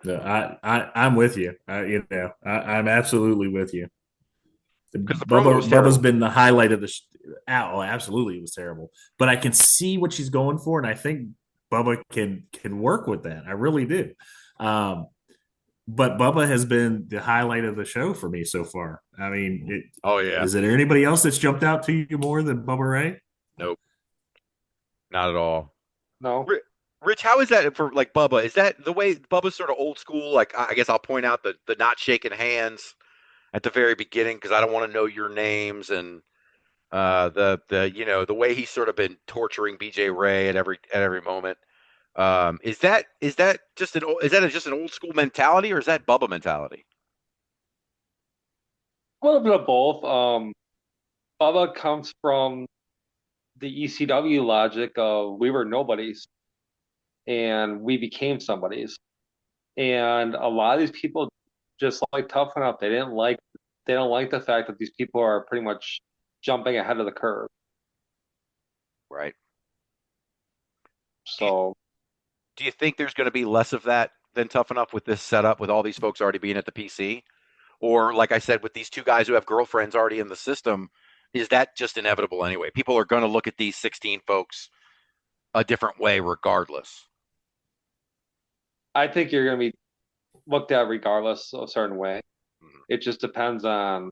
No, I'm with you. I'm absolutely with you. Because the promo was terrible. Bubba's been the highlight of the oh, absolutely, it was terrible. But I can see what she's going for, and I think Bubba can work with that. I really do. But Bubba has been the highlight of the show for me so far. I mean, is there anybody else that's jumped out to you more than Bubba Ray? Nope, not at all. No. Rich, how is that for like Bubba? Is that the way Bubba's sort of old school? Like I guess I'll point out the not shaking hands at the very beginning because I don't want to know your names and the the way he's sort of been torturing BJ Ray at every moment. Is that just an old school mentality or is that Bubba mentality? A little bit of both. Bubba comes from the ECW logic of we were nobodies and we became somebodies. And a lot of these people just like tough enough. They don't like the fact that these people are pretty much jumping ahead of the curve. Right. Do you, So do you think there's going to be less of that than Tough Enough with this setup with all these folks already being at the PC? Or like I said, with these two guys who have girlfriends already in the system, is that just inevitable anyway? People are going to look at these 16 folks a different way regardless. I think you're going to be looked at regardless of a certain way. Mhm. It just depends on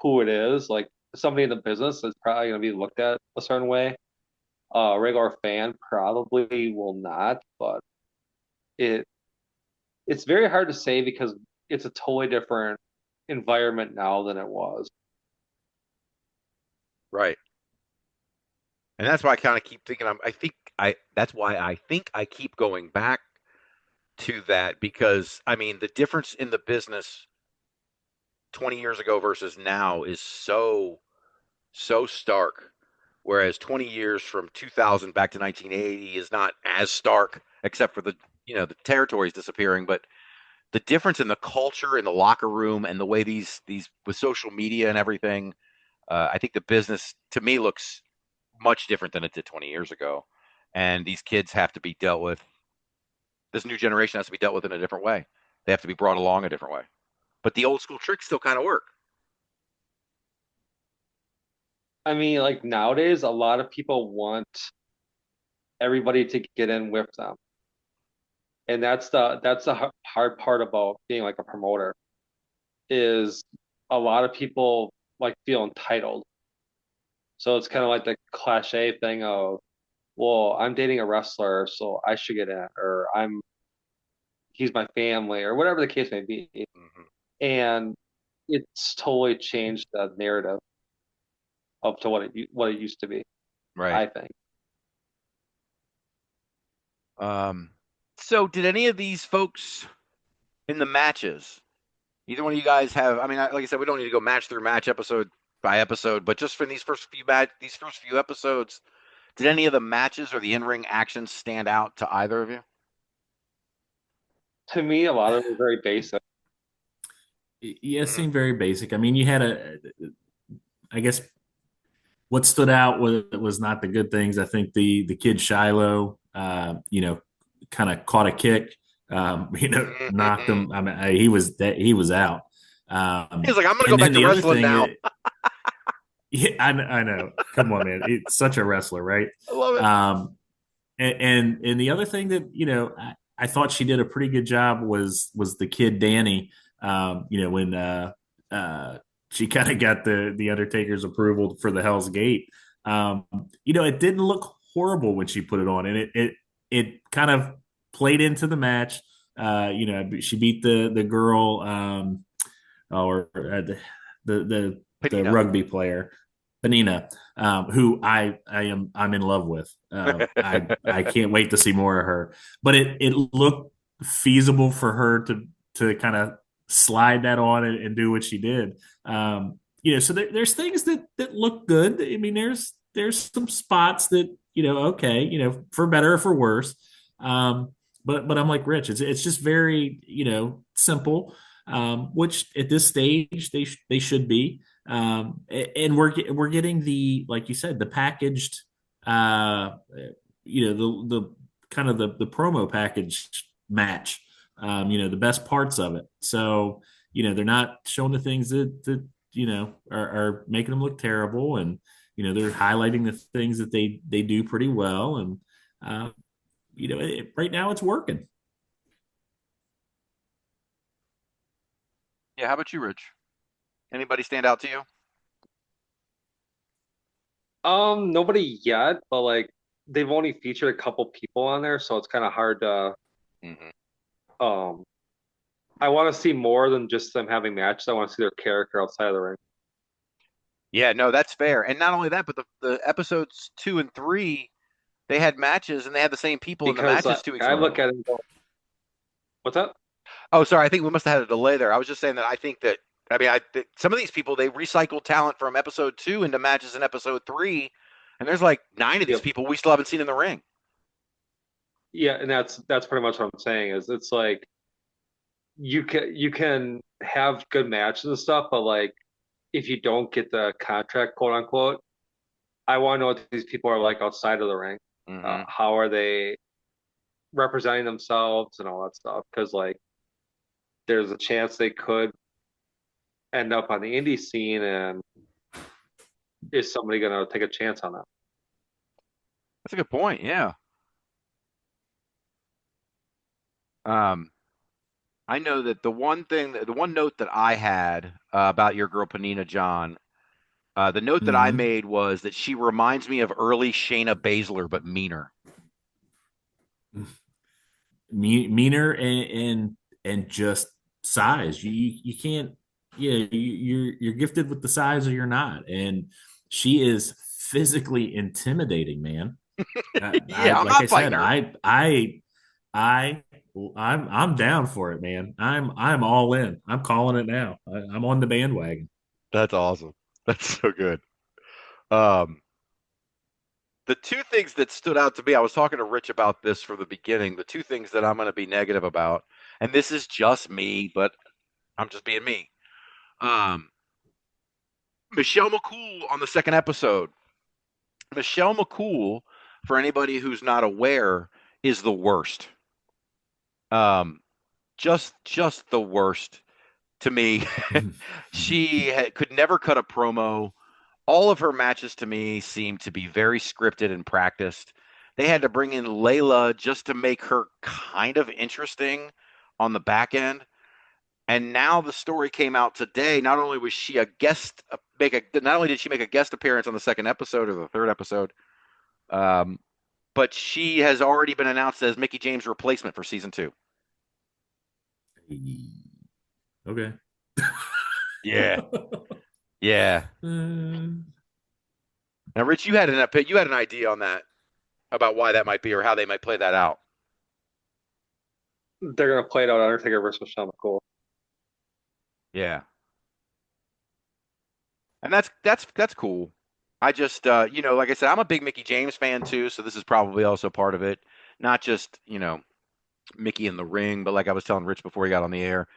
who it is. Like somebody in the business is probably going to be looked at a certain way. A regular fan probably will not, but it it's very hard to say because it's a totally different environment now than it was. Right. And that's why I kind of keep thinking I think I that's why I think I keep going back to that because I mean the difference in the business 20 years ago versus now is so stark. Whereas 20 years from 2000 back to 1980 is not as stark, except for the territories disappearing. But the difference in the culture in the locker room and the way these with social media and everything, I think the business to me looks much different than it did 20 years ago. And these kids have to be dealt with. This new generation has to be dealt with in a different way. They have to be brought along a different way. But the old school tricks still kind of work. I mean, like nowadays, a lot of people want everybody to get in with them, and that's the hard part about being like a promoter is a lot of people like feel entitled. So it's kind of like the cliche thing of, well, I'm dating a wrestler, so I should get in, or he's my family, or whatever the case may be. Hmm. And it's totally changed the narrative up to what it used to be, Right. I think. Um, so did any of these folks in the matches, either one of you guys have? I mean, like I said, we don't need to go match through match episode by episode, but just for these first few episodes, did any of the matches or the in ring actions stand out to either of you? To me, a lot of it was very basic. Yeah, it Hmm. seemed very basic. I mean, you had I guess what stood out was not the good things. I think the kid Shiloh, kind of caught a kick, knocked him. I mean, he was out. He's like, I'm gonna go And back then to the other wrestling thing, now. yeah, I know. Come on, man, it's such a wrestler, right? I love it. Um, and the other thing that I thought she did a pretty good job was the kid Danny. When she kind of got the Undertaker's approval for the Hell's Gate. It didn't look horrible when she put it on, and it kind of played into the match. She beat the girl, or the Panina. rugby player, Benina, who I'm in love with. I can't wait to see more of her. But it looked feasible for her to kind of slide that on and do what she did. So there's things that look good. I mean, there's some spots that okay, for better or for worse. But I'm like Rich. It's just very simple, which at this stage they should be. And we're getting the, like you said, the packaged, uh, the kind of the promo package match, the best parts of it. So they're not showing the things that are making them look terrible, and they're highlighting the things that they do pretty well, and uh, right now it's working. Yeah, how about you, Rich? Anybody stand out to you? Nobody yet, but like they've only featured a couple people on there, so it's kind of hard to. Mm-hmm. I want to see more than just them having matches. I want to see their character outside of the ring. Yeah, no, that's fair. And not only that, but the episodes 2 and 3, they had matches and they had the same people in the Because matches 2 weeks in I a row. look at it and go, what's up? Oh, sorry. I think we must have had a delay there. I was just saying that I think that some of these people, they recycle talent from episode 2 into matches in episode 3, and there's like 9 of these Yep. people we still haven't seen in the ring. Yeah, and that's pretty much what I'm saying. Is it's like you can have good matches and stuff, but like if you don't get the contract, quote unquote, I want to know what these people are like outside of the ring. Mm-hmm. How are they representing themselves and all that stuff? Because like there's a chance they could end up on the indie scene, and is somebody going to take a chance on that? That's a good point. Yeah. I know that the one note that I had about your girl Panina John, the note that I Mhm. made was that she reminds me of early Shayna Baszler, but meaner. Meaner and just size. You can't. Yeah, you're gifted with the size or you're not, and she is physically intimidating, man. Yeah, I'm Like I not fighting said, her. I'm down for it, man. I'm all in. I'm calling it now. I'm on the bandwagon. That's awesome. That's so good. The two things that stood out to me, I was talking to Rich about this from the beginning. The two things that I'm going to be negative about, and this is just me, but I'm just being me. Michelle McCool on the second episode. Michelle McCool, for anybody who's not aware, is the worst. Just the worst to me. She could never cut a promo. All of her matches to me seem to be very scripted and practiced. They had to bring in Layla just to make her kind of interesting on the back end. And now the story came out today. Not only was she not only did she make a guest appearance on the second episode or the third episode, but she has already been announced as Mickie James' replacement for season 2. Okay. Yeah. Yeah. Now, Rich, you had an idea on that about why that might be or how they might play that out. They're going to play it out Undertaker versus Michelle McCool. Yeah. And that's cool. I just like I said, I'm a big Mickie James fan too, so this is probably also part of it. Not just, Mickie in the ring, but like I was telling Rich before he got on the air,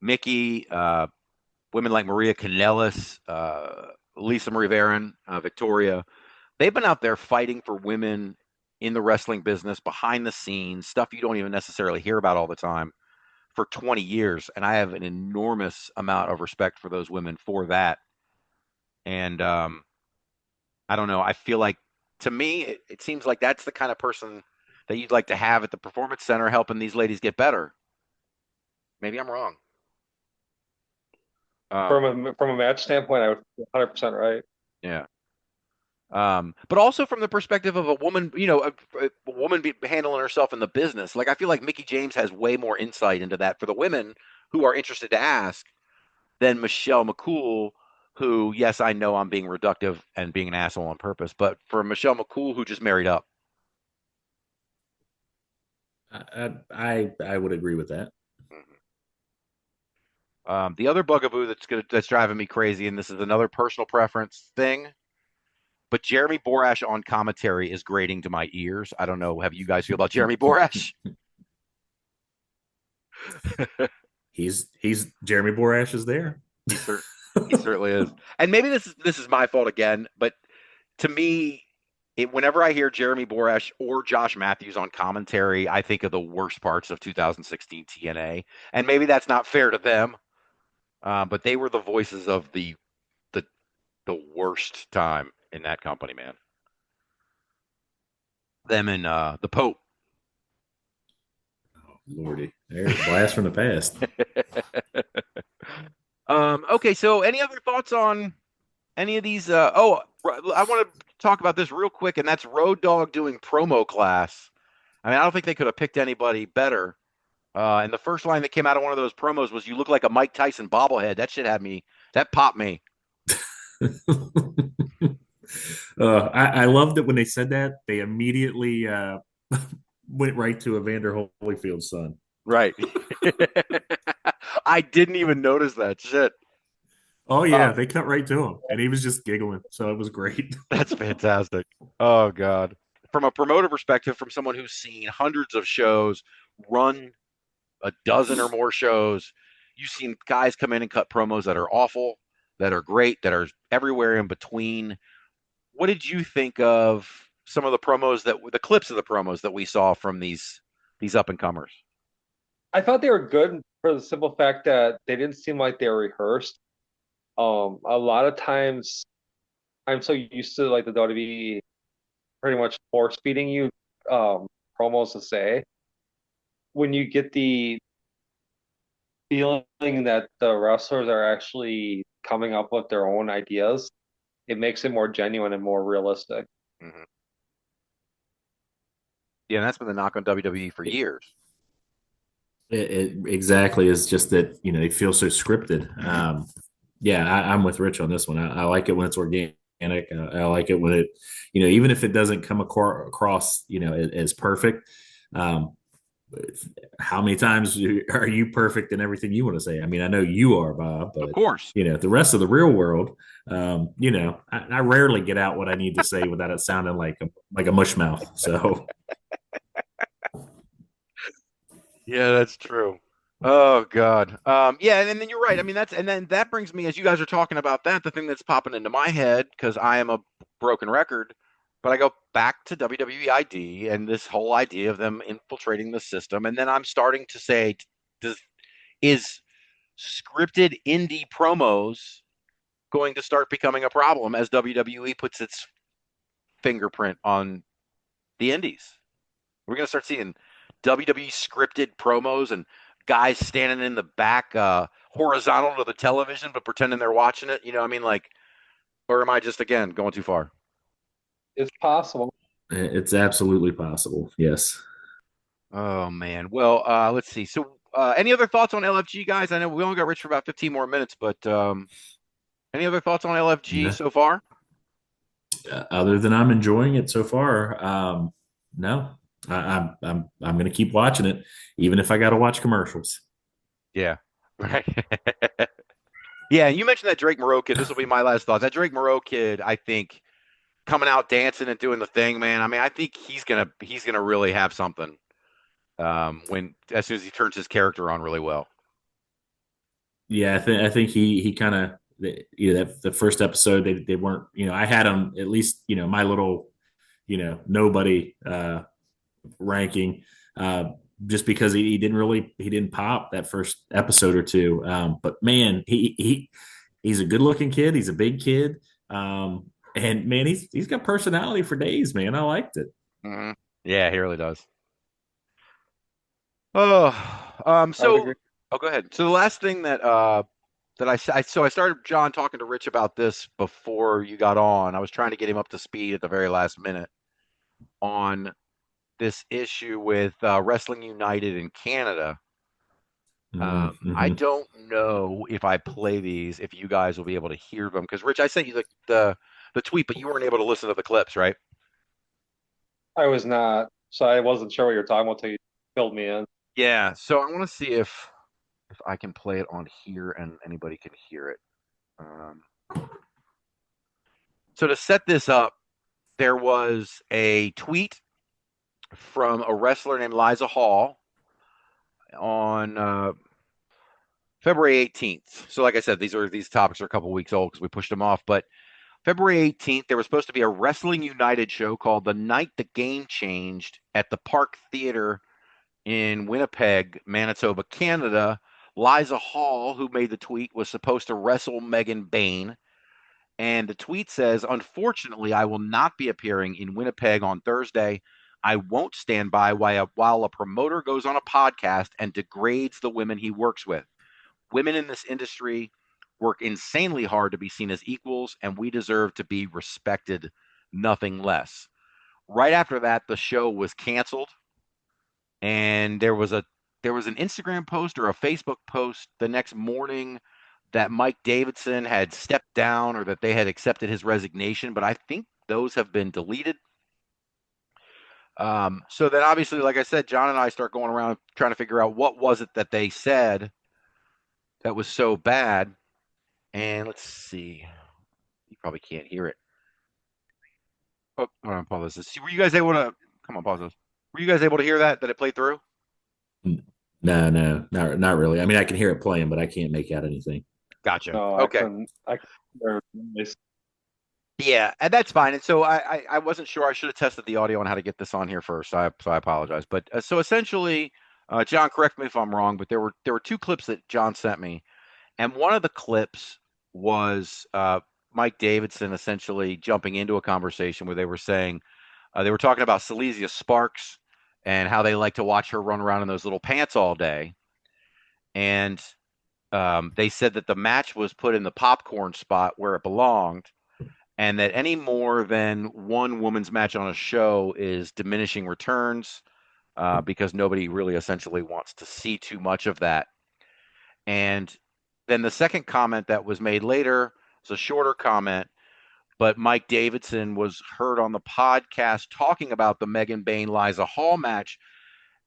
Mickie, women like Maria Kanellis, Lisa Marie Varon, Victoria, they've been out there fighting for women in the wrestling business, behind the scenes, stuff you don't even necessarily hear about all the time, for 20 years. And I have an enormous amount of respect for those women for that. And I don't know. I feel like, to me, it seems like that's the kind of person that you'd like to have at the Performance Center helping these ladies get better. Maybe I'm wrong. From a match standpoint, I would be 100% right. Yeah. But also from the perspective of a woman, a woman handling herself in the business. Like, I feel like Mickie James has way more insight into that for the women who are interested to ask than Michelle McCool, who, yes, I know I'm being reductive and being an asshole on purpose, but for Michelle McCool, who just married up. I would agree with that. The other bugaboo that's driving me crazy, and this is another personal preference thing, but Jeremy Borash on commentary is grating to my ears. I don't know. How you guys feel about Jeremy Borash? He's Jeremy Borash is there. He certainly is. And maybe this is my fault again, but to me, whenever I hear Jeremy Borash or Josh Matthews on commentary, I think of the worst parts of 2016 TNA. And maybe that's not fair to them, but they were the voices of the worst time in that company, man. Them and the Pope. Oh, Lordy. There's a blast from the past. Okay, so any other thoughts on any of these? I want to talk about this real quick, and that's Road Dogg doing promo class. I mean, I don't think they could have picked anybody better. And the first line that came out of one of those promos was, "You look like a Mike Tyson bobblehead." That shit that popped me. I loved it when they said that. They immediately went right to Evander Holyfield's son. Right. I didn't even notice that shit. Oh yeah, they cut right to him, and he was just giggling. So it was great. That's fantastic. Oh God. From a promoter perspective, from someone who's seen hundreds of shows, run a dozen or more shows, you've seen guys come in and cut promos that are awful, that are great, that are everywhere in between. What did you think of some of the clips of the promos that we saw from these up and comers? I thought they were good for the simple fact that they didn't seem like they were rehearsed. A lot of times I'm so used to like the WWE pretty much force feeding you promos to say. When you get the feeling that the wrestlers are actually coming up with their own ideas, it makes it more genuine and more realistic. Mm-hmm. Yeah, and that's been the knock on WWE for years. It exactly is just that they feel so scripted. Yeah, I'm with Rich on this one. I like it when it's organic. I like it when it, even if it doesn't come across, as perfect. How many times are you perfect in everything you want to say? I mean, I know you are, Bob, but of course, the rest of the real world, I rarely get out what I need to say without it sounding like a mush mouth. So, yeah, that's true. Oh God. Yeah, and then you're right. I mean, that brings me, as you guys are talking about that, the thing that's popping into my head, because I am a broken record, but I go back to WWE ID and this whole idea of them infiltrating the system, and then I'm starting to say, is scripted indie promos going to start becoming a problem as WWE puts its fingerprint on the indies? We're going to start seeing WWE scripted promos and guys standing in the back horizontal to the television but pretending they're watching it. I mean, like, or am I just, again, going too far? It's possible. It's absolutely possible. Yes. Oh, man. Well, let's see. So any other thoughts on LFG, guys? I know we only got Rich for about 15 more minutes, but any other thoughts on LFG so far? Other than I'm enjoying it so far, no. I'm going to keep watching it, even if I got to watch commercials. Yeah, right. Yeah, you mentioned that Drake Moreau kid. This will be my last thoughts. That Drake Moreau kid, I think, coming out dancing and doing the thing, man. I mean, I think he's gonna really have something as soon as he turns his character on really well. Yeah, I think he kind of that the first episode they weren't I had him at least my little nobody ranking just because he didn't pop that first episode or two. But man, he's a good looking kid. He's a big kid. And man, he's got personality for days, man. I liked it. Mm-hmm. Yeah, he really does. Oh, so go ahead. So the last thing that I started, John, talking to Rich about this before you got on. I was trying to get him up to speed at the very last minute on this issue with Wrestling United in Canada. Mm-hmm. I don't know if I play these, if you guys will be able to hear them, because Rich, I sent you the tweet, but you weren't able to listen to the clips, right? I was not, so I wasn't sure what you were talking about until you filled me in. Yeah, so I want to see if I can play it on here and anybody can hear it. So to set this up, there was a tweet from a wrestler named Liiza Hall on February 18th. So like I said, these topics are a couple weeks old because we pushed them off. But February 18th, there was supposed to be a Wrestling United show called The Night the Game Changed at the Park Theater in Winnipeg, Manitoba, Canada. Liiza Hall, who made the tweet, was supposed to wrestle Megan Bayne. And the tweet says, "Unfortunately, I will not be appearing in Winnipeg on Thursday. I won't stand by while a promoter goes on a podcast and degrades the women he works with. Women in this industry work insanely hard to be seen as equals, and we deserve to be respected nothing less. Right after that, the show was canceled, and there was an Instagram post or a Facebook post the next morning that Mike Davidson had stepped down or that they had accepted his resignation, but I think those have been deleted. So then obviously, like I said, John and I start going around trying to figure out what was it that they said that was so bad. And let's see. You probably can't hear it. Oh, hold on, pause this. Were you guys able to come on, pause this. Were you guys able to hear that it played through? No, not really. I mean, I can hear it playing, but I can't make out anything. Gotcha. No, Okay. I couldn't. Yeah, and that's fine. And so I wasn't sure. I should have tested the audio on how to get this on here first. So I apologize. But so essentially, John, correct me if I'm wrong, but there were two clips that John sent me, and one of the clips was Mike Davidson essentially jumping into a conversation where they were saying they were talking about Silesia Sparks and how they like to watch her run around in those little pants all day, and they said that the match was put in the popcorn spot where it belonged, and that any more than one women's match on a show is diminishing returns because nobody really essentially wants to see too much of that. And then the second comment that was made later was a shorter comment, but Mike Davidson was heard on the podcast talking about the Megan Bayne Liiza Hall match,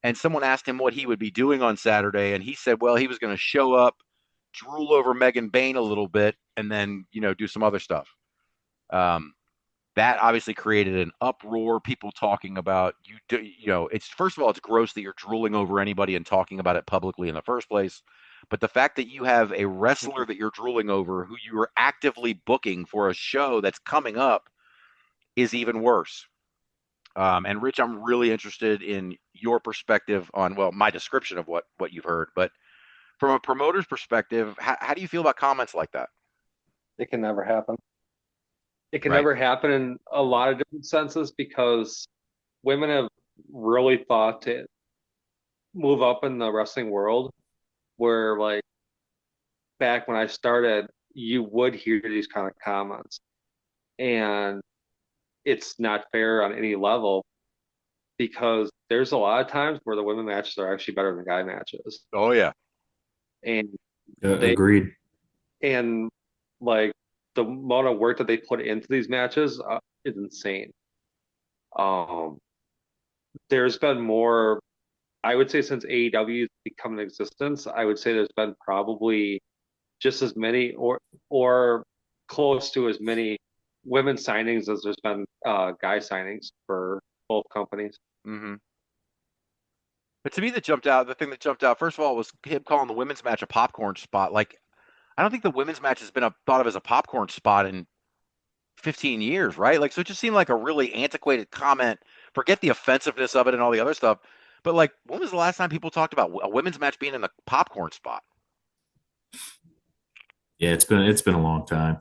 and someone asked him what he would be doing on Saturday, and he said, well, he was going to show up, drool over Megan Bayne a little bit, and then do some other stuff. That obviously created an uproar. People talking about it's first of all, it's gross that you're drooling over anybody and talking about it publicly in the first place. But the fact that you have a wrestler that you're drooling over who you are actively booking for a show that's coming up is even worse. And Rich, I'm really interested in your perspective on, well, my description of what you've heard. But from a promoter's perspective, how do you feel about comments like that? It can never happen. It can Right. never happen in a lot of different senses because women have really thought to move up in the wrestling world where, like, back when I started, you would hear these kind of comments. And it's not fair on any level because there's a lot of times where the women matches are actually better than guy matches. Oh, yeah. And Agreed. and like the amount of work that they put into these matches is insane. There's been more, I would say, since AEW has become in existence. I would say there's been probably just as many or close to as many women signings as there's been guy signings for both companies. Mm-hmm. But to me, the thing that jumped out, first of all, was him calling the women's match a popcorn spot. Like, I don't think the women's match has been thought of as a popcorn spot in 15 years, right? Like, so it just seemed like a really antiquated comment. Forget the offensiveness of it and all the other stuff. But, like, when was the last time people talked about a women's match being in the popcorn spot? Yeah, it's been a long time.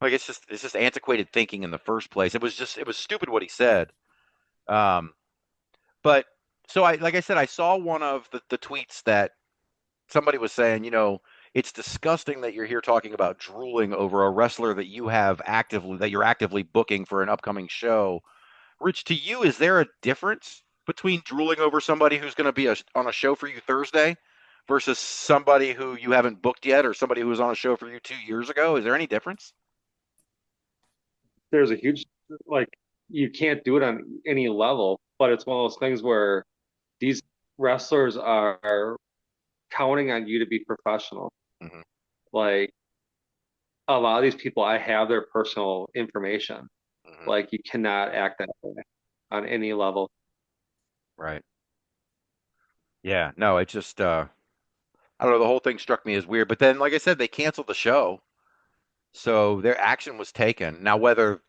Like, it's just antiquated thinking in the first place. It was stupid what he said. But so like I said, I saw one of the tweets that somebody was saying, it's disgusting that you're here talking about drooling over a wrestler that you're actively booking for an upcoming show. Rich, to you, is there a difference between drooling over somebody who's going to be on a show for you Thursday versus somebody who you haven't booked yet or somebody who was on a show for you 2 years ago? Is there any difference? There's a huge, like, you can't do it on any level, but it's one of those things where these wrestlers are counting on you to be professional. Mm-hmm. Like, a lot of these people, I have their personal information. Mm-hmm. Like, you cannot act that way on any level. Right. Yeah, no, it just I don't know, the whole thing struck me as weird. But then, like I said, they canceled the show. So their action was taken. Now, whether,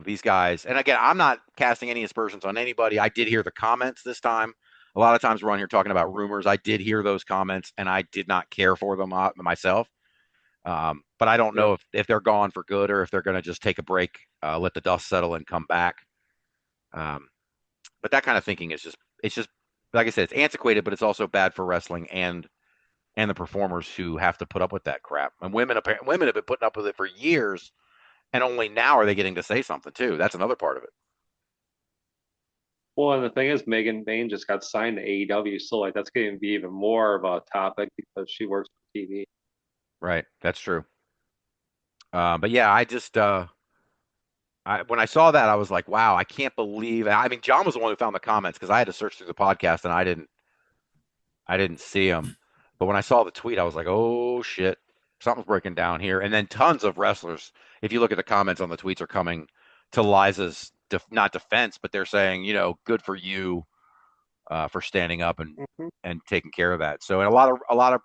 these guys, and again, I'm not casting any aspersions on anybody. I did hear the comments this time. A lot of times we're on here talking about rumors. I did hear those comments, and I did not care for them myself. But I don't know if they're gone for good or if they're going to just take a break, let the dust settle, and come back. But that kind of thinking it's just like I said, it's antiquated, but it's also bad for wrestling and the performers who have to put up with that crap. And women have been putting up with it for years, And only now are they getting to say something too. That's another part of it. Well, and the thing is, Megan Bain just got signed to AEW, so like that's going to be even more of a topic because she works for TV. Right. That's true. But yeah, when I saw that, I was like, wow, I can't believe. I mean, John was the one who found the comments because I had to search through the podcast and I didn't see them. But when I saw the tweet, I was like, oh shit, something's breaking down here. And then tons of wrestlers, if you look at the comments on the tweets, are coming to Liza's not defense, but they're saying, good for you for standing up and taking care of that. So, and a lot of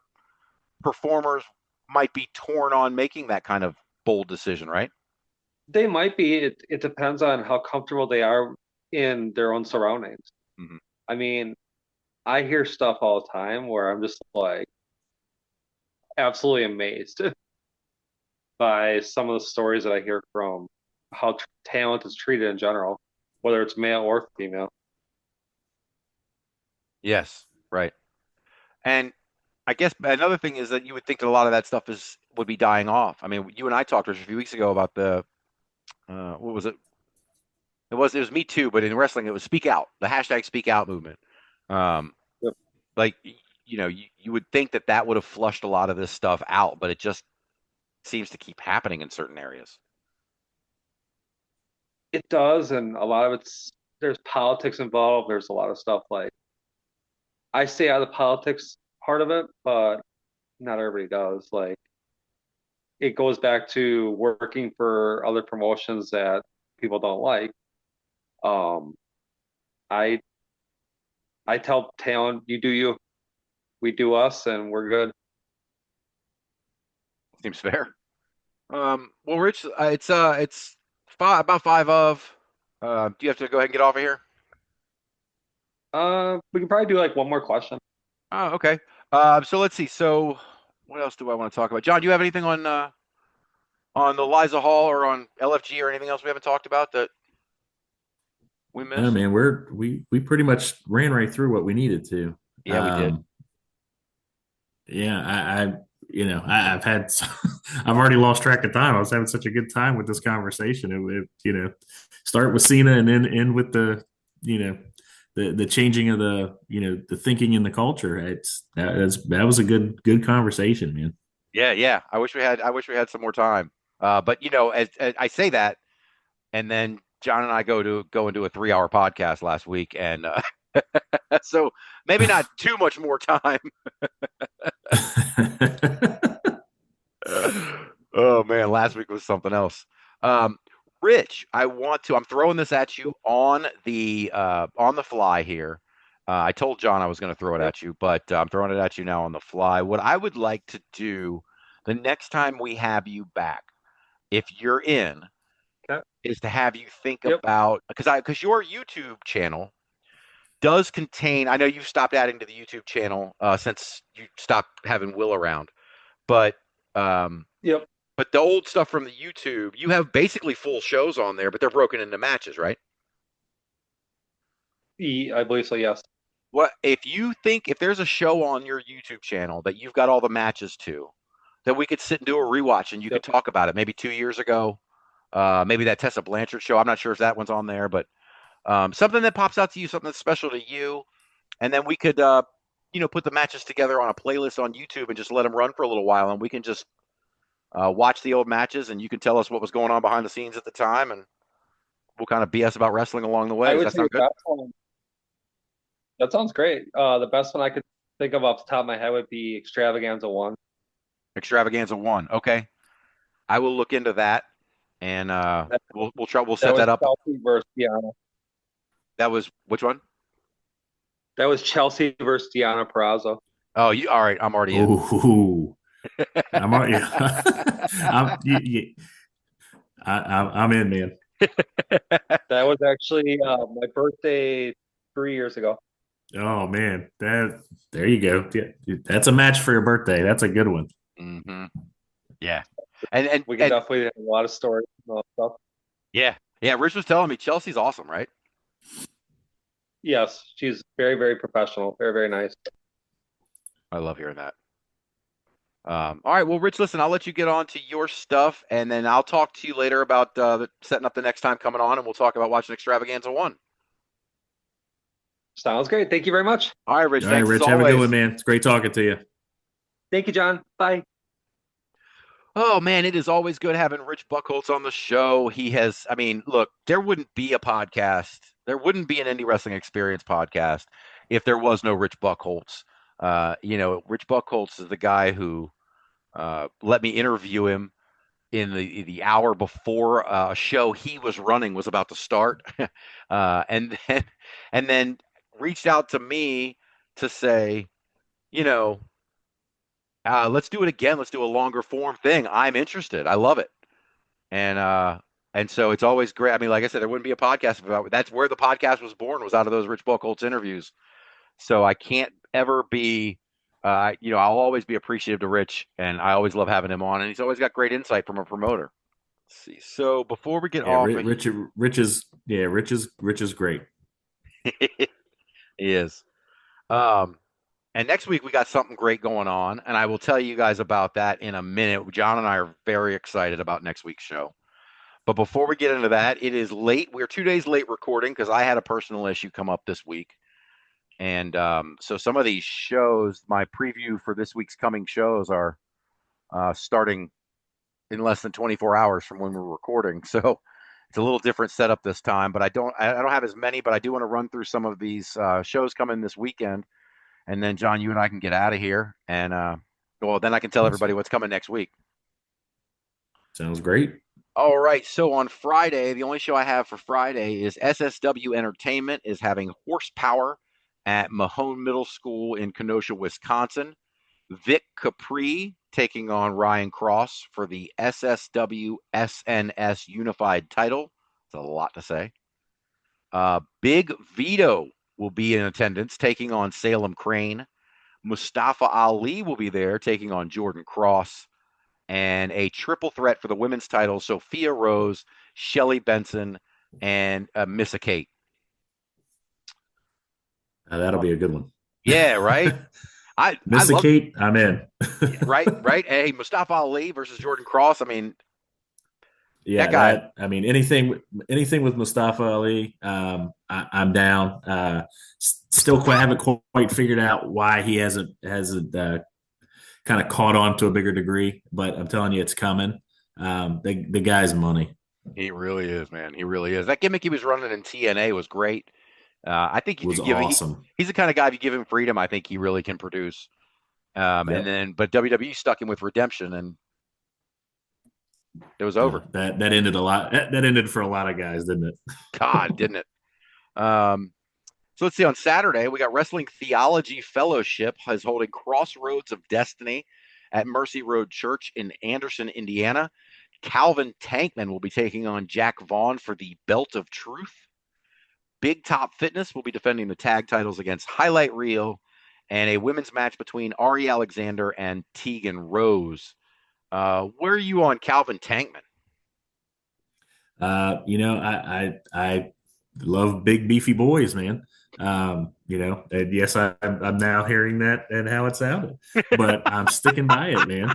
performers might be torn on making that kind of bold decision, right? They might be. It depends on how comfortable they are in their own surroundings. Mm-hmm. I mean, I hear stuff all the time where I'm just like absolutely amazed by some of the stories that I hear from how talent is treated in general, whether it's male or female. Yes, right. And I guess another thing is that you would think that a lot of that stuff would be dying off. I mean, you and I talked a few weeks ago about the what was it? It was Me Too, but in wrestling it was Speak Out, the hashtag Speak Out movement. Um, Yep. like you would think that that would have flushed a lot of this stuff out, but it just seems to keep happening in certain areas. It does, and a lot of there's politics involved. There's a lot of stuff like I stay out of the politics part of it, but not everybody does. Like it goes back to working for other promotions that people don't like. Um, I I tell talent, you do you, we do us, and we're good. Seems fair. Well, Rich, it's about five of. Do you have to go ahead and get off of here? We can probably do like one more question. Oh, okay. So let's see. So what else do I want to talk about? John, do you have anything on the Liiza Hall or on LFG or anything else we haven't talked about that we Oh missed? man, we pretty much ran right through what we needed to. Yeah, we did. Yeah, I've had I've already lost track of time. I was having such a good time with this conversation. Start with Cena and then end with you know the changing of the thinking in the culture. That was a good conversation, man. Yeah, yeah. I wish we had some more time. But as I say that, and then John and I go into a 3 hour podcast last week, and so maybe not too much more time. Oh man, last week was something else. Um, Rich, I'm throwing this at you on the fly here. I told John I was going to throw it at you, but I'm throwing it at you now on the fly. What I would like to do the next time we have you back, if you're in, Okay. is to have you think Yep. about because your YouTube channel does contain. I know you've stopped adding to the YouTube channel since you stopped having Will around, but um, Yep. but the old stuff from the YouTube, you have basically full shows on there, but they're broken into matches, right? I believe so. Yes. What if there's a show on your YouTube channel that you've got all the matches to, that we could sit and do a rewatch and you Yep. could talk about it maybe 2 years ago, maybe that Tessa Blanchard show. I'm not sure if that one's on there, but something that pops out to you, something that's special to you, and then we could put the matches together on a playlist on YouTube and just let them run for a little while, and we can just watch the old matches, and you can tell us what was going on behind the scenes at the time, and we'll kind of BS about wrestling along the way. I Does would that say sound the good? best one. That sounds great. The best one I could think of off the top of my head would be Extravaganza One. Extravaganza 1. Okay. I will look into that, and That, we'll that set was that up. Chelsea versus Diana. That was which one? That was Chelsea versus Diana Peraza. Oh, you all right? I'm already in. Oh, I'm already, I'm, I'm in, man. That was actually my birthday 3 years ago. Oh man, there you go. Yeah, that's a match for your birthday. That's a good one. Hmm. Yeah, and We could definitely have a lot of stories and all that stuff. yeah. Rich was telling me Chelsea's awesome, right? Yes, she's very, very professional. Very, very nice. I love hearing that. All right, well, Rich, listen, I'll let you get on to your stuff, and then I'll talk to you later about setting up the next time coming on, and we'll talk about watching Extravaganza 1. Sounds great. Thank you very much. All right, Rich. All right, Thanks Rich, as have a good always. one, man. It's great talking to you. Thank you, John. Bye. Oh, man, it is always good having Rich Buchholtz on the show. He has, I mean, look, there wouldn't be a podcast. There wouldn't be an Indie Wrestling Experience podcast if there was no Rich Buchholtz. Rich Buchholtz is the guy who let me interview him in the hour before a show he was running was about to start, and then reached out to me to say, let's do it again. Let's do a longer form thing. I'm interested. I love it, and so it's always great. I mean, like I said, there wouldn't be a podcast about it. That's where the podcast was born. Was out of those Rich Buchholtz interviews. So I can't ever be. I'll always be appreciative to Rich, and I always love having him on, and he's always got great insight from a promoter. Let's see. So before we get off, Rich is great. He is. And next week we got something great going on, and I will tell you guys about that in a minute. John and I are very excited about next week's show. But before we get into that, it is late. We're 2 days late recording because I had a personal issue come up this week. And so some of these shows, my preview for this week's coming shows are starting in less than 24 hours from when we're recording. So it's a little different setup this time, but I don't have as many, but I do want to run through some of these shows coming this weekend. And then John, you and I can get out of here. And then I can tell everybody what's coming next week. Sounds great. All right. So on Friday, the only show I have for Friday is SSW Entertainment is having Horsepower at Mahone Middle School in Kenosha, Wisconsin. Vic Capri taking on Ryan Cross for the SSW SNS Unified title. It's a lot to say. Big Vito will be in attendance taking on Salem Crane. Mustafa Ali will be there taking on Jordan Cross. And a triple threat for the women's title, Sophia Rose, Shelly Benson, and Missa Kate. That'll be a good one. Yeah, right? Missa Kate, I'm in. right. Hey, Mustafa Ali versus Jordan Cross. I mean, yeah, that guy. Anything with Mustafa Ali, I'm down. Still haven't quite figured out why he hasn't kind of caught on to a bigger degree, but I'm telling you, it's coming. The guy's money. He really is, man. He really is. That gimmick he was running in TNA was great. I think it was awesome. He's the kind of guy, if you give him freedom, I think he really can produce. But WWE stuck him with Redemption, and it was over. That ended a lot. That ended for a lot of guys, didn't it? God, didn't it? So let's see. On Saturday, we got Wrestling Theology Fellowship is holding Crossroads of Destiny at Mercy Road Church in Anderson, Indiana. Calvin Tankman will be taking on Jack Vaughn for the Belt of Truth. Big Top Fitness will be defending the tag titles against Highlight Reel, and a women's match between Ari Alexander and Tegan Rose. Where are you on Calvin Tankman? I love big beefy boys, man. And yes, I'm now hearing that and how it sounded, but I'm sticking by it, man.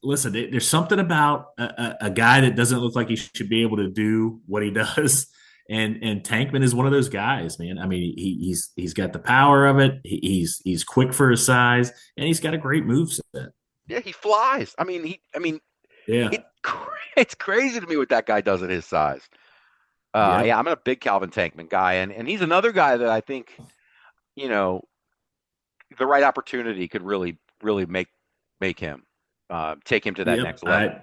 Listen, there's something about a guy that doesn't look like he should be able to do what he does. And Tankman is one of those guys, man. I mean, he's got the power of it. He's quick for his size, and he's got a great moveset. Yeah, he flies. Yeah. It's crazy to me what that guy does at his size. Yeah, I'm a big Calvin Tankman guy, and he's another guy that I think, the right opportunity could really, really make him take him to that next level.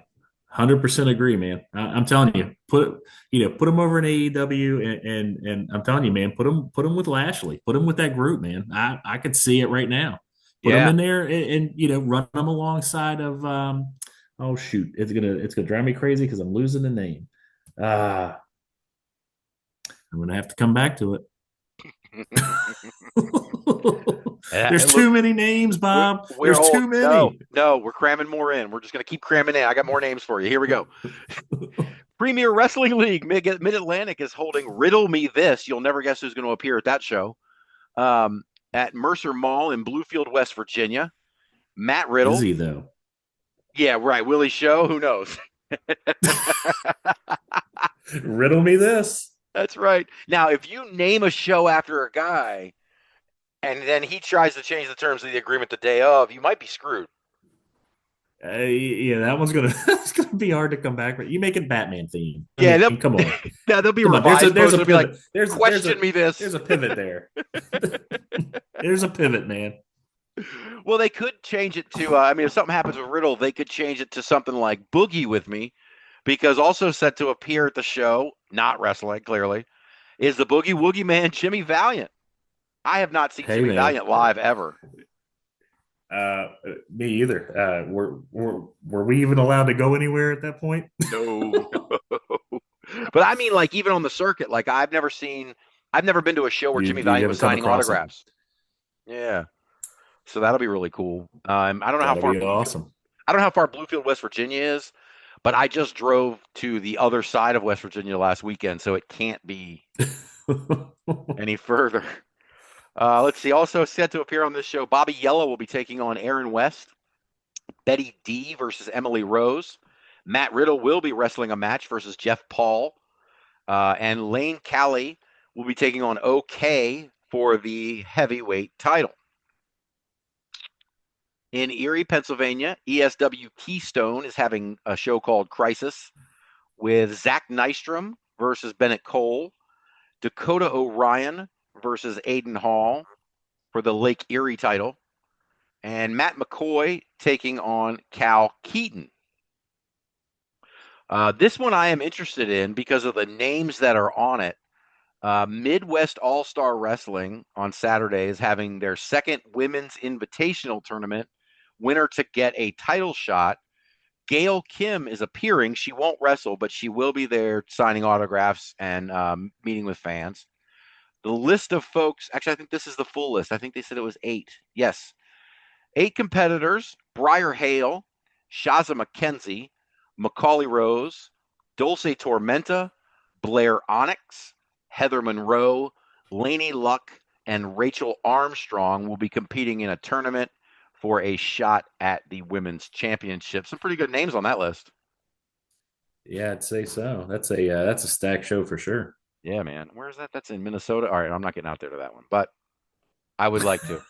100% agree, man. I'm telling you, put him over in AEW, and I'm telling you, man, put him with Lashley, put him with that group, man. I could see it right now. Put him in there, and run him alongside of. Oh shoot, it's gonna drive me crazy because I'm losing the name. I'm gonna have to come back to it. There's too many names, Bob. There's too many. No, we're cramming more in. We're just going to keep cramming in. I got more names for you. Here we go. Premier Wrestling League Mid-Atlantic is holding Riddle Me This. You'll never guess who's going to appear at that show. At Mercer Mall in Bluefield, West Virginia. Matt Riddle. Is he though? Yeah, right. Will he show? Who knows? Riddle me this. That's right. Now, if you name a show after a guy and then he tries to change the terms of the agreement the day of, you might be screwed. Yeah, that one's gonna that's gonna be hard to come back. But you make it Batman theme. Yeah, Come on. yeah, there'll be Come on, revised there's a posts that'll be like, pivot. question me this. There's a pivot there. There's a pivot, man. Well, they could change it to. I mean, if something happens with Riddle, they could change it to something like Boogie with Me, because also set to appear at the show, not wrestling clearly, is the Boogie Woogie Man, Jimmy Valiant. I have not seen Jimmy Valiant live ever. Me either. Were we even allowed to go anywhere at that point? No. But I mean, like, even on the circuit, like, I've never been to a show where Jimmy Valiant was signing autographs. Yeah. So that'll be really cool. I don't know how far. Awesome. I don't know how far Bluefield, West Virginia is, but I just drove to the other side of West Virginia last weekend, so it can't be any further. Let's see. Also set to appear on this show, Bobby Yellow will be taking on Aaron West. Betty D versus Emily Rose. Matt Riddle will be wrestling a match versus Jeff Paul. And Lane Callie will be taking on OK for the heavyweight title. In Erie, Pennsylvania, ESW Keystone is having a show called Crisis with Zach Nystrom versus Bennett Cole. Dakota O'Ryan versus Aiden Hall for the Lake Erie title. And Matt McCoy taking on Cal Keaton. This one I am interested in because of the names that are on it. Midwest All-Star Wrestling on Saturday is having their second Women's Invitational Tournament. Winner to get a title shot. Gail Kim is appearing. She won't wrestle, but she will be there signing autographs and meeting with fans. The list of folks, actually, I think this is the full list. I think they said it was 8. Yes. 8 competitors: Briar Hale, Shaza McKenzie, Macaulay Rose, Dulce Tormenta, Blair Onyx, Heather Monroe, Lainey Luck, and Rachel Armstrong will be competing in a tournament for a shot at the women's championship. Some pretty good names on that list. Yeah, I'd say so. That's a stacked show for sure. Yeah, man. Where is that? That's in Minnesota. All right, I'm not getting out there to that one, but I would like to.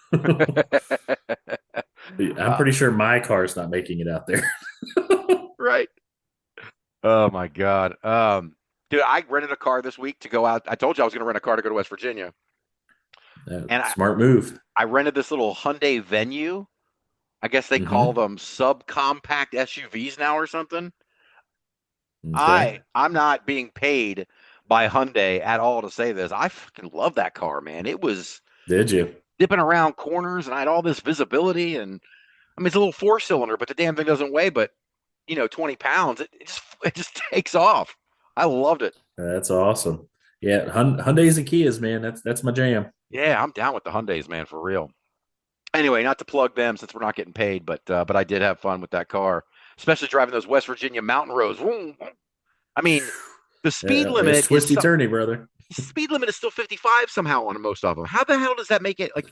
I'm pretty sure my car's not making it out there. Right. Oh my God. Dude, I rented a car this week to go out. I told you I was going to rent a car to go to West Virginia. Smart move. I rented this little Hyundai Venue. I guess they call them subcompact SUVs now or something. Okay. I'm not being paid by Hyundai at all to say this. I fucking love that car, man. It was. Did you? Dipping around corners, and I had all this visibility. And I mean, it's a little 4-cylinder, but the damn thing doesn't weigh but 20 pounds. It just takes off. I loved it. That's awesome. Yeah, Hyundais and Kias, man. That's my jam. Yeah, I'm down with the Hyundais, man, for real. Anyway, not to plug them since we're not getting paid, but I did have fun with that car, especially driving those West Virginia mountain roads. I mean, the speed limit is twisty-turny, brother. The speed limit is still 55 somehow on most of them. How the hell does that make it? Like,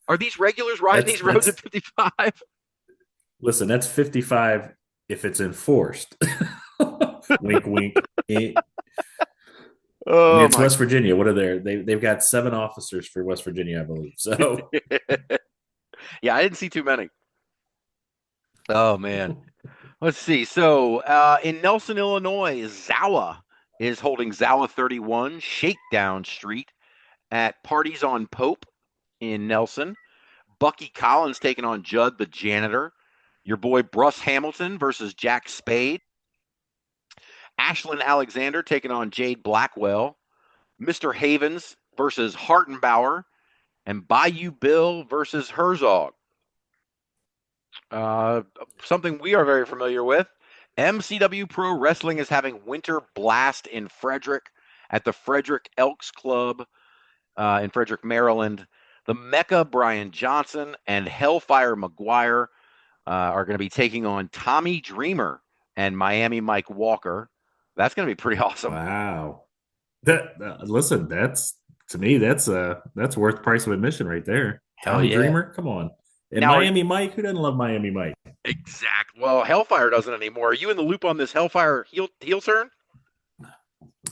are these regulars riding these roads at 55? Listen, that's 55 if it's enforced. Wink, wink. Oh, it's West Virginia. What are they've got 7 officers for West Virginia, I believe. So, yeah, I didn't see too many. Oh man, let's see. So, in Nelson, Illinois, Zawa is holding Zawa 31 Shakedown Street at Parties on Pope in Nelson. Bucky Collins taking on Judd the Janitor. Your boy Bruce Hamilton versus Jack Spade. Ashlyn Alexander taking on Jade Blackwell. Mr. Havens versus Hartenbauer. And Bayou Bill versus Herzog. Something we are very familiar with. MCW Pro Wrestling is having Winter Blast in Frederick at the Frederick Elks Club in Frederick, Maryland. The Mecca Brian Johnson and Hellfire McGuire are going to be taking on Tommy Dreamer and Miami Mike Walker. That's going to be pretty awesome. Wow. Listen, to me, that's worth price of admission right there. Hell Tommy yeah. Dreamer, come on. And Now, Miami Mike, who doesn't love Miami Mike? exact. Well, Hellfire doesn't anymore. Are you in the loop on this Hellfire heel turn?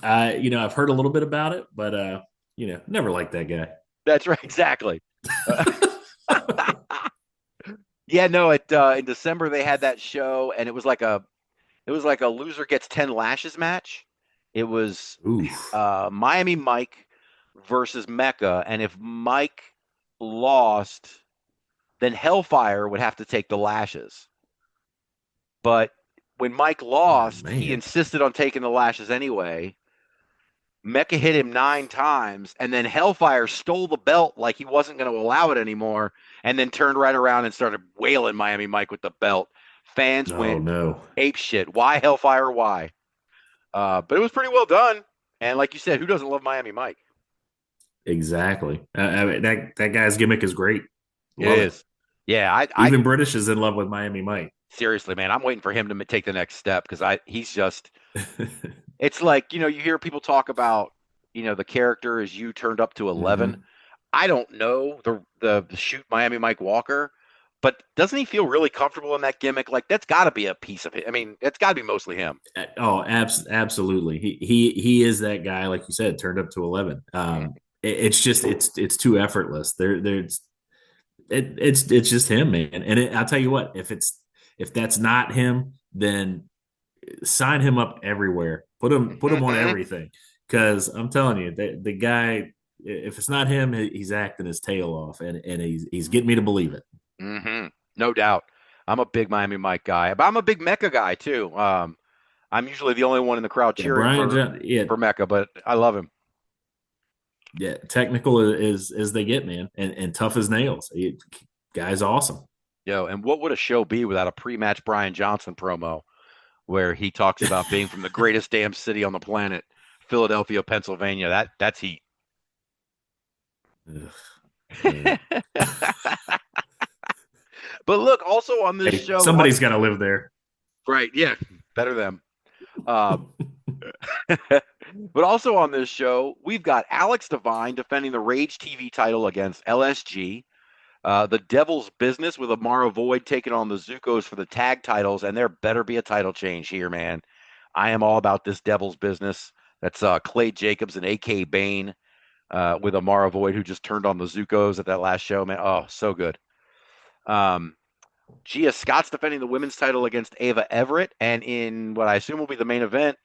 I've heard a little bit about it, but never liked that guy. That's right. Exactly. Yeah, no. In December they had that show, and it was like a loser gets 10 lashes match. It was Oof. Miami Mike versus Mecca, and if Mike lost, then Hellfire would have to take the lashes. But when Mike lost, he insisted on taking the lashes anyway. Mecca hit him 9 times, and then Hellfire stole the belt like he wasn't going to allow it anymore, and then turned right around and started wailing Miami Mike with the belt. Fans went ape shit. Why Hellfire? Why? But it was pretty well done. And like you said, who doesn't love Miami Mike? Exactly. I mean, that guy's gimmick is great. It is. Yeah, even British is in love with Miami Mike. Seriously, man, I'm waiting for him to take the next step because he's just. It's like, you hear people talk about, the character is you turned up to 11. Mm-hmm. I don't know the shoot Miami Mike Walker, but doesn't he feel really comfortable in that gimmick? Like that's got to be a piece of it. I mean, it's got to be mostly him. Oh, absolutely. He is that guy, like you said, turned up to 11. It's just it's too effortless. It's just him, man. And I'll tell you what, if that's not him, then sign him up everywhere. Put him on everything. Because I'm telling you, the guy, if it's not him, he's acting his tail off, and he's getting me to believe it. Mm-hmm. No doubt. I'm a big Miami Mike guy, but I'm a big Mecca guy too. I'm usually the only one in the crowd cheering for Mecca, but I love him. Yeah, technical as they get, man, and tough as nails. Guy's awesome. Yo, and what would a show be without a pre-match Brian Johnson promo where he talks about being from the greatest damn city on the planet, Philadelphia, Pennsylvania? That's heat. But look, also on this show, somebody's got to live there, right? Yeah, better them. But also on this show, we've got Alex Devine defending the Rage TV title against LSG. The Devil's Business with Amara Void taking on the Zucos for the tag titles, and there better be a title change here, man. I am all about this Devil's Business. That's Clay Jacobs and A.K. Bane with Amara Void, who just turned on the Zucos at that last show, man. Oh, so good. Gia Scott's defending the women's title against Ava Everett, and in what I assume will be the main event,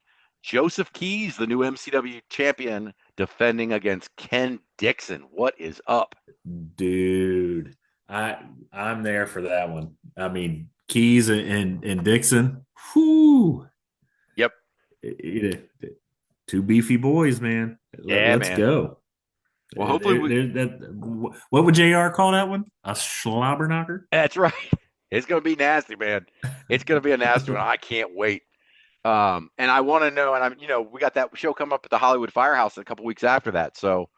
Joseph Keys, the new MCW champion, defending against Ken Dixon. What is up? Dude, I'm there for that one. I mean, Keys and Dixon. Whoo. Yep. Two beefy boys, man. Yeah, Let's go. Well, hopefully what would JR call that one? A slobber knocker? That's right. It's going to be nasty, man. It's going to be a nasty one. I can't wait. And I want to know, and we got that show coming up at the Hollywood Firehouse a couple weeks after that. So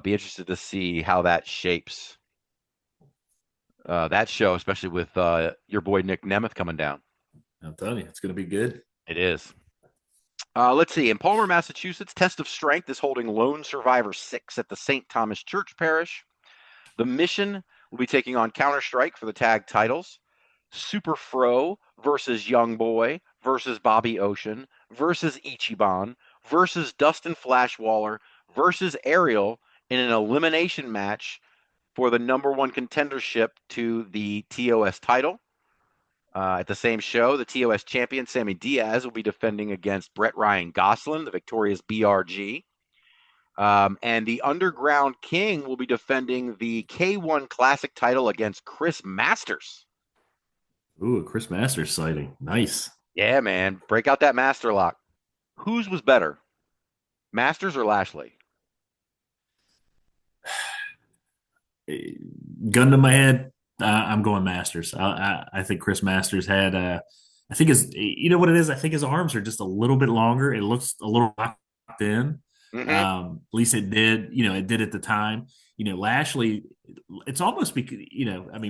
be interested to see how that shapes that show, especially with your boy Nick Nemeth coming down. I'm telling you, it's going to be good. It is. Let's see. In Palmer, Massachusetts, Test of Strength is holding Lone Survivor 6 at the St. Thomas Church Parish. The Mission will be taking on Counter-Strike for the tag titles. Super Fro versus Young Boy versus Bobby Ocean versus Ichiban versus Dustin Flash Waller versus Ariel in an elimination match for the #1 contendership to the TOS title. At the same show, the TOS champion Sammy Diaz will be defending against Brett Ryan Gosselin, the victorious BRG. And the Underground King will be defending the K1 Classic title against Chris Masters. Ooh, a Chris Masters sighting. Nice. Yeah, man. Break out that master lock. Whose was better, Masters or Lashley? Gun to my head, I'm going Masters. I think Chris Masters had I think you know what it is? I think his arms are just a little bit longer. It looks a little locked in. Mm-hmm. At least it did. It did at the time. Lashley, it's almost because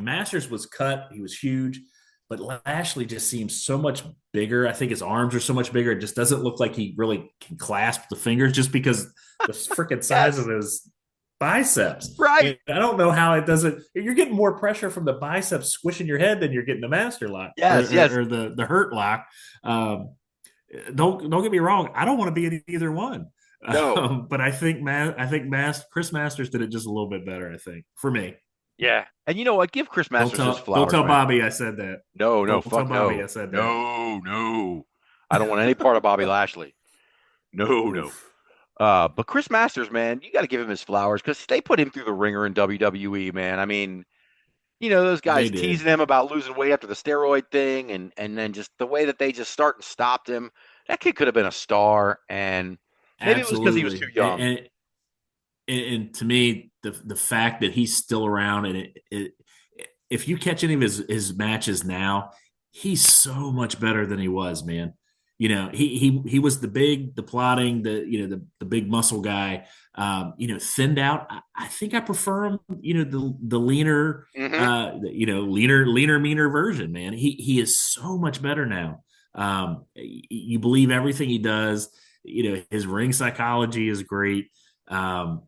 Masters was cut. He was huge, but Lashley just seems so much bigger. I think his arms are so much bigger. It just doesn't look like he really can clasp the fingers just because the freaking size of his biceps. Right. And I don't know how it doesn't. You're getting more pressure from the biceps squishing your head than you're getting the master lock Yes, yes. or the hurt lock. Um, don't get me wrong. I don't want to be in either one. No. But I think Chris Masters did it just a little bit better. I think for me. Yeah. And you know what? Give Chris Masters his Don't flowers, tell man. Bobby I said that. No, Don't tell fuck Bobby I no. said that. No. I don't want any part of Bobby Lashley. No. Oof. But Chris Masters, man, you got to give him his flowers because they put him through the ringer in WWE, man. I mean, those They guys did. teasing him about losing weight after the steroid thing, and then just the way that they just start and stopped him. That kid could have been a star, and maybe it was because he was too Absolutely. young. And to me, the fact that he's still around and if you catch any of his matches now, he's so much better than he was, man. He was the plotting, the big muscle guy. Thinned out. I think I prefer him. The leaner, leaner, meaner version. Man, he is so much better now. You believe everything he does. His ring psychology is great. I'm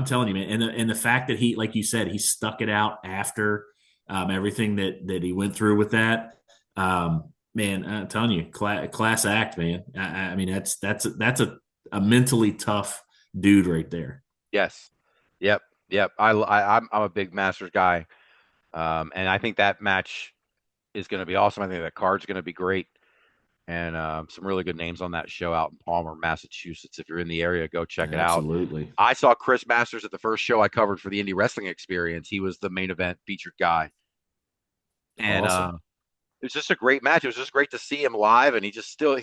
telling you, man, and the fact that he, like you said, he stuck it out after everything that he went through with that. Man, I'm telling you, class act, man. I mean, that's a mentally tough dude right there. Yes. Yep. I'm a big Masters guy, and I think that match is going to be awesome. I think that card's going to be great, and some really good names on that show out in Palmer, Massachusetts. If you're in the area, go check it out. Absolutely. I saw Chris Masters at the first show I covered for the Indie Wrestling Experience. He was the main event featured guy, and Awesome. it was just a great match. It was just great to see him live, and he still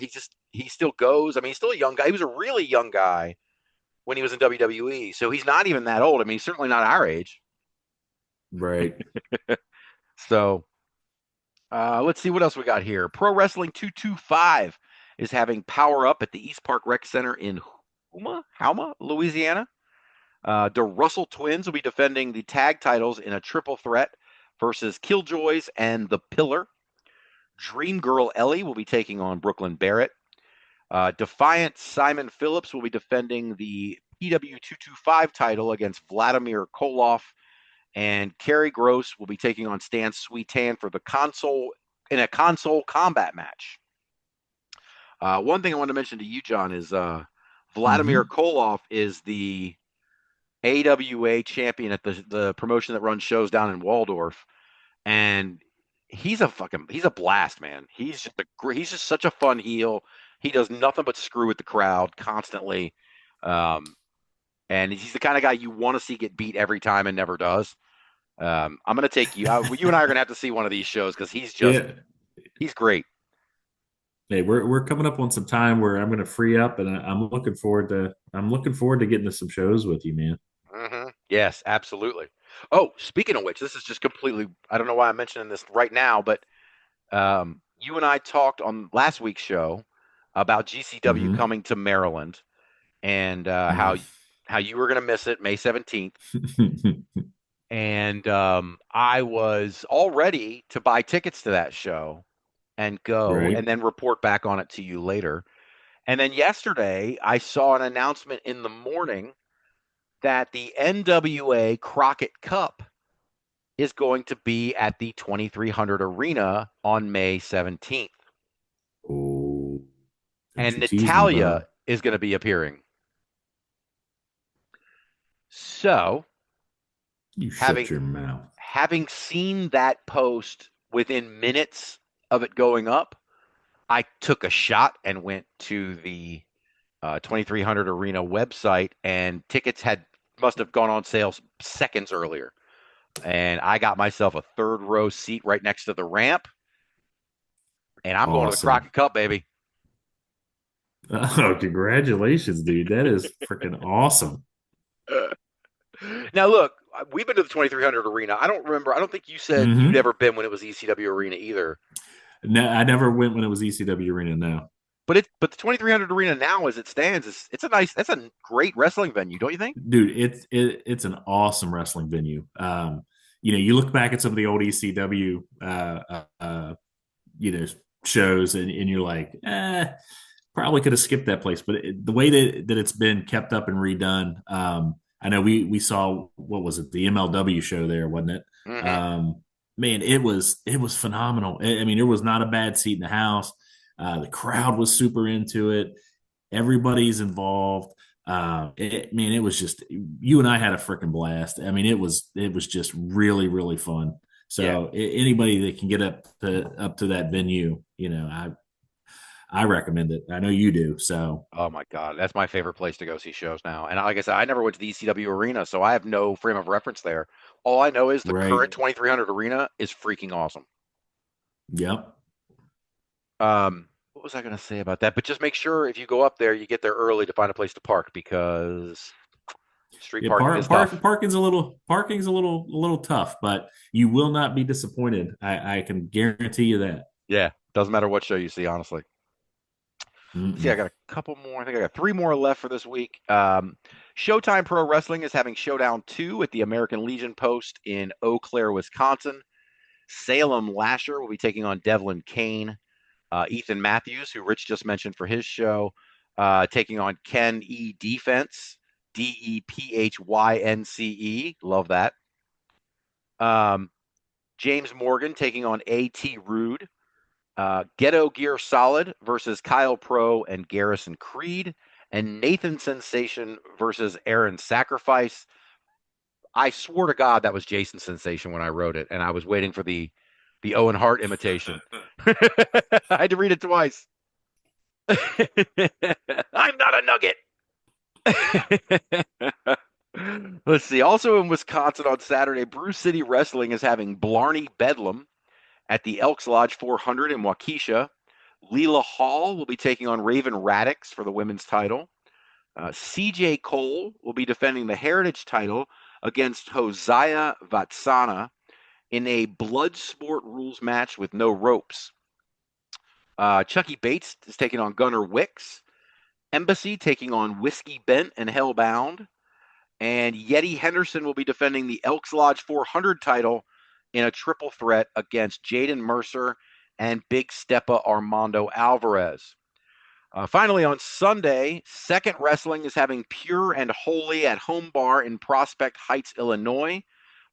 goes. I mean, he's still a young guy. He was a really young guy when he was in WWE, so he's not even that old. I mean, he's certainly not our age. Right. So let's see what else we got here. Pro Wrestling 225 is having Power Up at the East Park Rec Center in Houma, Louisiana. The Russell Twins will be defending the tag titles in a triple threat versus Killjoys and The Pillar. Dream Girl Ellie will be taking on Brooklyn Barrett. Defiant Simon Phillips will be defending the PW225 title against Vladimir Koloff. And Kerry Gross will be taking on Stan Sweetan for the console combat match. One thing I want to mention to you, John, is Vladimir Koloff is the AWA champion at the promotion that runs shows down in Waldorf, and he's a blast, man. He's just such a fun heel. He does nothing but screw with the crowd constantly, and he's the kind of guy you want to see get beat every time and never does. I'm going to take you. You and I are going to have to see one of these shows because he's great. Hey, we're coming up on some time where I'm going to free up, and I'm looking forward to getting to some shows with you, man. Mm-hmm. Yes, absolutely. Oh, speaking of which, this is just completely. I don't know why I'm mentioning this right now, but you and I talked on last week's show about GCW coming to Maryland and how you were going to miss it May 17th. And I was all ready to buy tickets to that show and go and then report back on it to you later. And then yesterday, I saw an announcement in the morning that the NWA Crockett Cup is going to be at the 2300 Arena on May 17th. Oh, and Natalia is going to be appearing. So, you shut your mouth. Having seen that post within minutes of it going up, I took a shot and went to the 2300 Arena website, and tickets must have gone on sale seconds earlier. And I got myself a third row seat right next to the ramp, and I'm going to the Crockett Cup, baby. Oh, congratulations, dude. That is freaking awesome. Now, look, we've been to the 2300 Arena. I don't think you said you'd ever been when it was ECW Arena either. No, I never went when it was ECW Arena, no. But the 2300 Arena now, as it stands, that's a great wrestling venue, don't you think? Dude, it's an awesome wrestling venue. You look back at some of the old ECW, shows, and you're like, probably could have skipped that place. But the way that it's been kept up and redone, I know we saw, what was it, the MLW show there, wasn't it? Mm-hmm. Man, it was phenomenal. I mean, there was not a bad seat in the house. The crowd was super into it. Everybody's involved. Man, it was just, you and I had a freaking blast. I mean, it was just really really fun. Yeah. So anybody that can get up to that venue, I recommend it. I know you do. So Oh my God, that's my favorite place to go see shows now. And like I said, I never went to the ECW arena, so I have no frame of reference there. All I know is the current right, 2300 arena is freaking awesome. yep, What was I going to say about that? But just make sure if you go up there, you get there early to find a place to park because street yeah. parking is tough. Parking's a little tough, but you will not be disappointed. I can guarantee you that. Yeah, doesn't matter what show you see, honestly. Let's see, I Mm-mm. got a couple more. I think I got 3 more left for this week. Showtime Pro Wrestling is having Showdown 2 at the American Legion Post in Eau Claire, Wisconsin. Salem Lasher will be taking on Devlin Kane. Ethan Matthews, who Rich just mentioned for his show, taking on Ken E. Defense, Dephyncee. Love that. James Morgan taking on A.T. Rude. Ghetto Gear Solid versus Kyle Pro and Garrison Creed. And Nathan Sensation versus Aaron Sacrifice. I swore to God that was Jason Sensation when I wrote it, and I was waiting for the Owen Hart imitation. I had to read it twice. I'm not a nugget. Let's see. Also in Wisconsin on Saturday, Bruce City Wrestling is having Blarney Bedlam at the Elks Lodge 400 in Waukesha. Liiza Hall will be taking on Raven Radix for the women's title. CJ Cole will be defending the Heritage title against Hosea Vatsana in a blood sport rules match with no ropes. Chucky Bates is taking on Gunnar Wicks. Embassy taking on Whiskey Bent and Hellbound. And Yeti Henderson will be defending the Elks Lodge 400 title in a triple threat against Jaden Mercer and Big Stepa Armando Alvarez. Finally, on Sunday, Second Wrestling is having Pure and Holy at Home Bar in Prospect Heights, Illinois.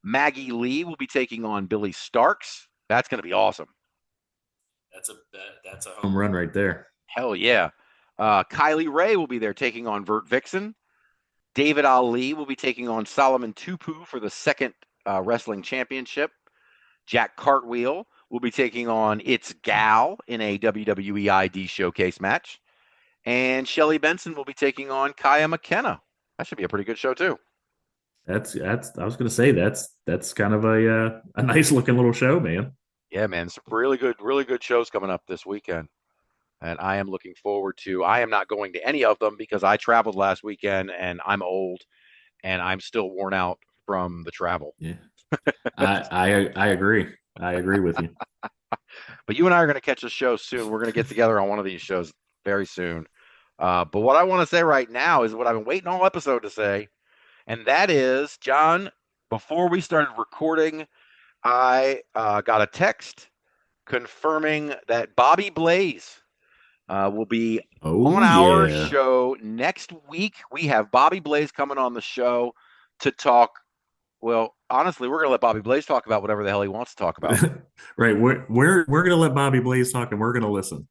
Maggie Lee will be taking on Billy Starks. That's going to be awesome. That's a home run right there. Hell yeah. Kylie Ray will be there taking on Vert Vixen. David Ali will be taking on Solomon Tupu for the second wrestling championship. Jack Cartwheel will be taking on It's Gal in a WWE ID showcase match. And Shelly Benson will be taking on Kaya McKenna. That should be a pretty good show too. That's I was going to say that's kind of a nice looking little show, man. Yeah, man, some really good shows coming up this weekend. And I am looking forward to. I am not going to any of them because I traveled last weekend and I'm old and I'm still worn out from the travel. Yeah, I agree. I agree with you. But you and I are going to catch a show soon. We're going to get together on one of these shows very soon. But what I want to say right now is what I've been waiting all episode to say, and that is, John, before we started recording, I got a text confirming that Bobby Blaze will be on our show next week. We have Bobby Blaze coming on the show to talk. Well, honestly, we're going to let Bobby Blaze talk about whatever the hell he wants to talk about. Right. We're going to let Bobby Blaze talk and we're going to listen.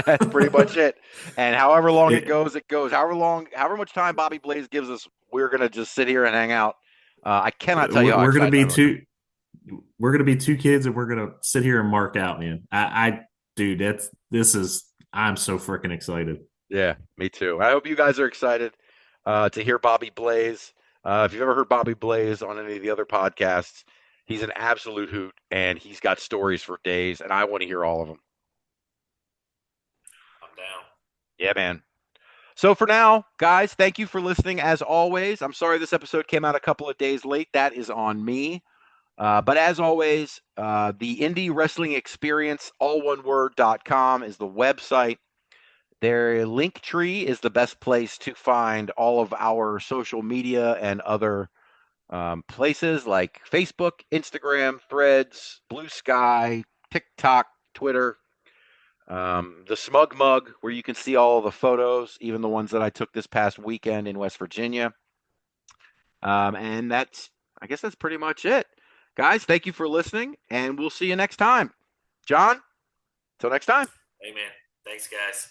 That's pretty much it. And however long it goes, it goes. However much time Bobby Blaze gives us, we're going to just sit here and hang out. I cannot tell you how we're going to be excited we're going to be two kids and we're going to sit here and mark out, man. Dude, I'm so freaking excited. Yeah, me too. I hope you guys are excited to hear Bobby Blaze. If you've ever heard Bobby Blaze on any of the other podcasts, he's an absolute hoot, and he's got stories for days, and I want to hear all of them. I'm down. Yeah, man. So for now, guys, thank you for listening as always. I'm sorry this episode came out a couple of days late. That is on me. But as always, the Indie Wrestling Experience, alloneword.com is the website. Their link tree is the best place to find all of our social media and other places like Facebook, Instagram, Threads, Blue Sky, TikTok, Twitter, the Smug Mug, where you can see all of the photos, even the ones that I took this past weekend in West Virginia. And I guess that's pretty much it. Guys, thank you for listening, and we'll see you next time. John, till next time. Hey, man. Thanks, guys.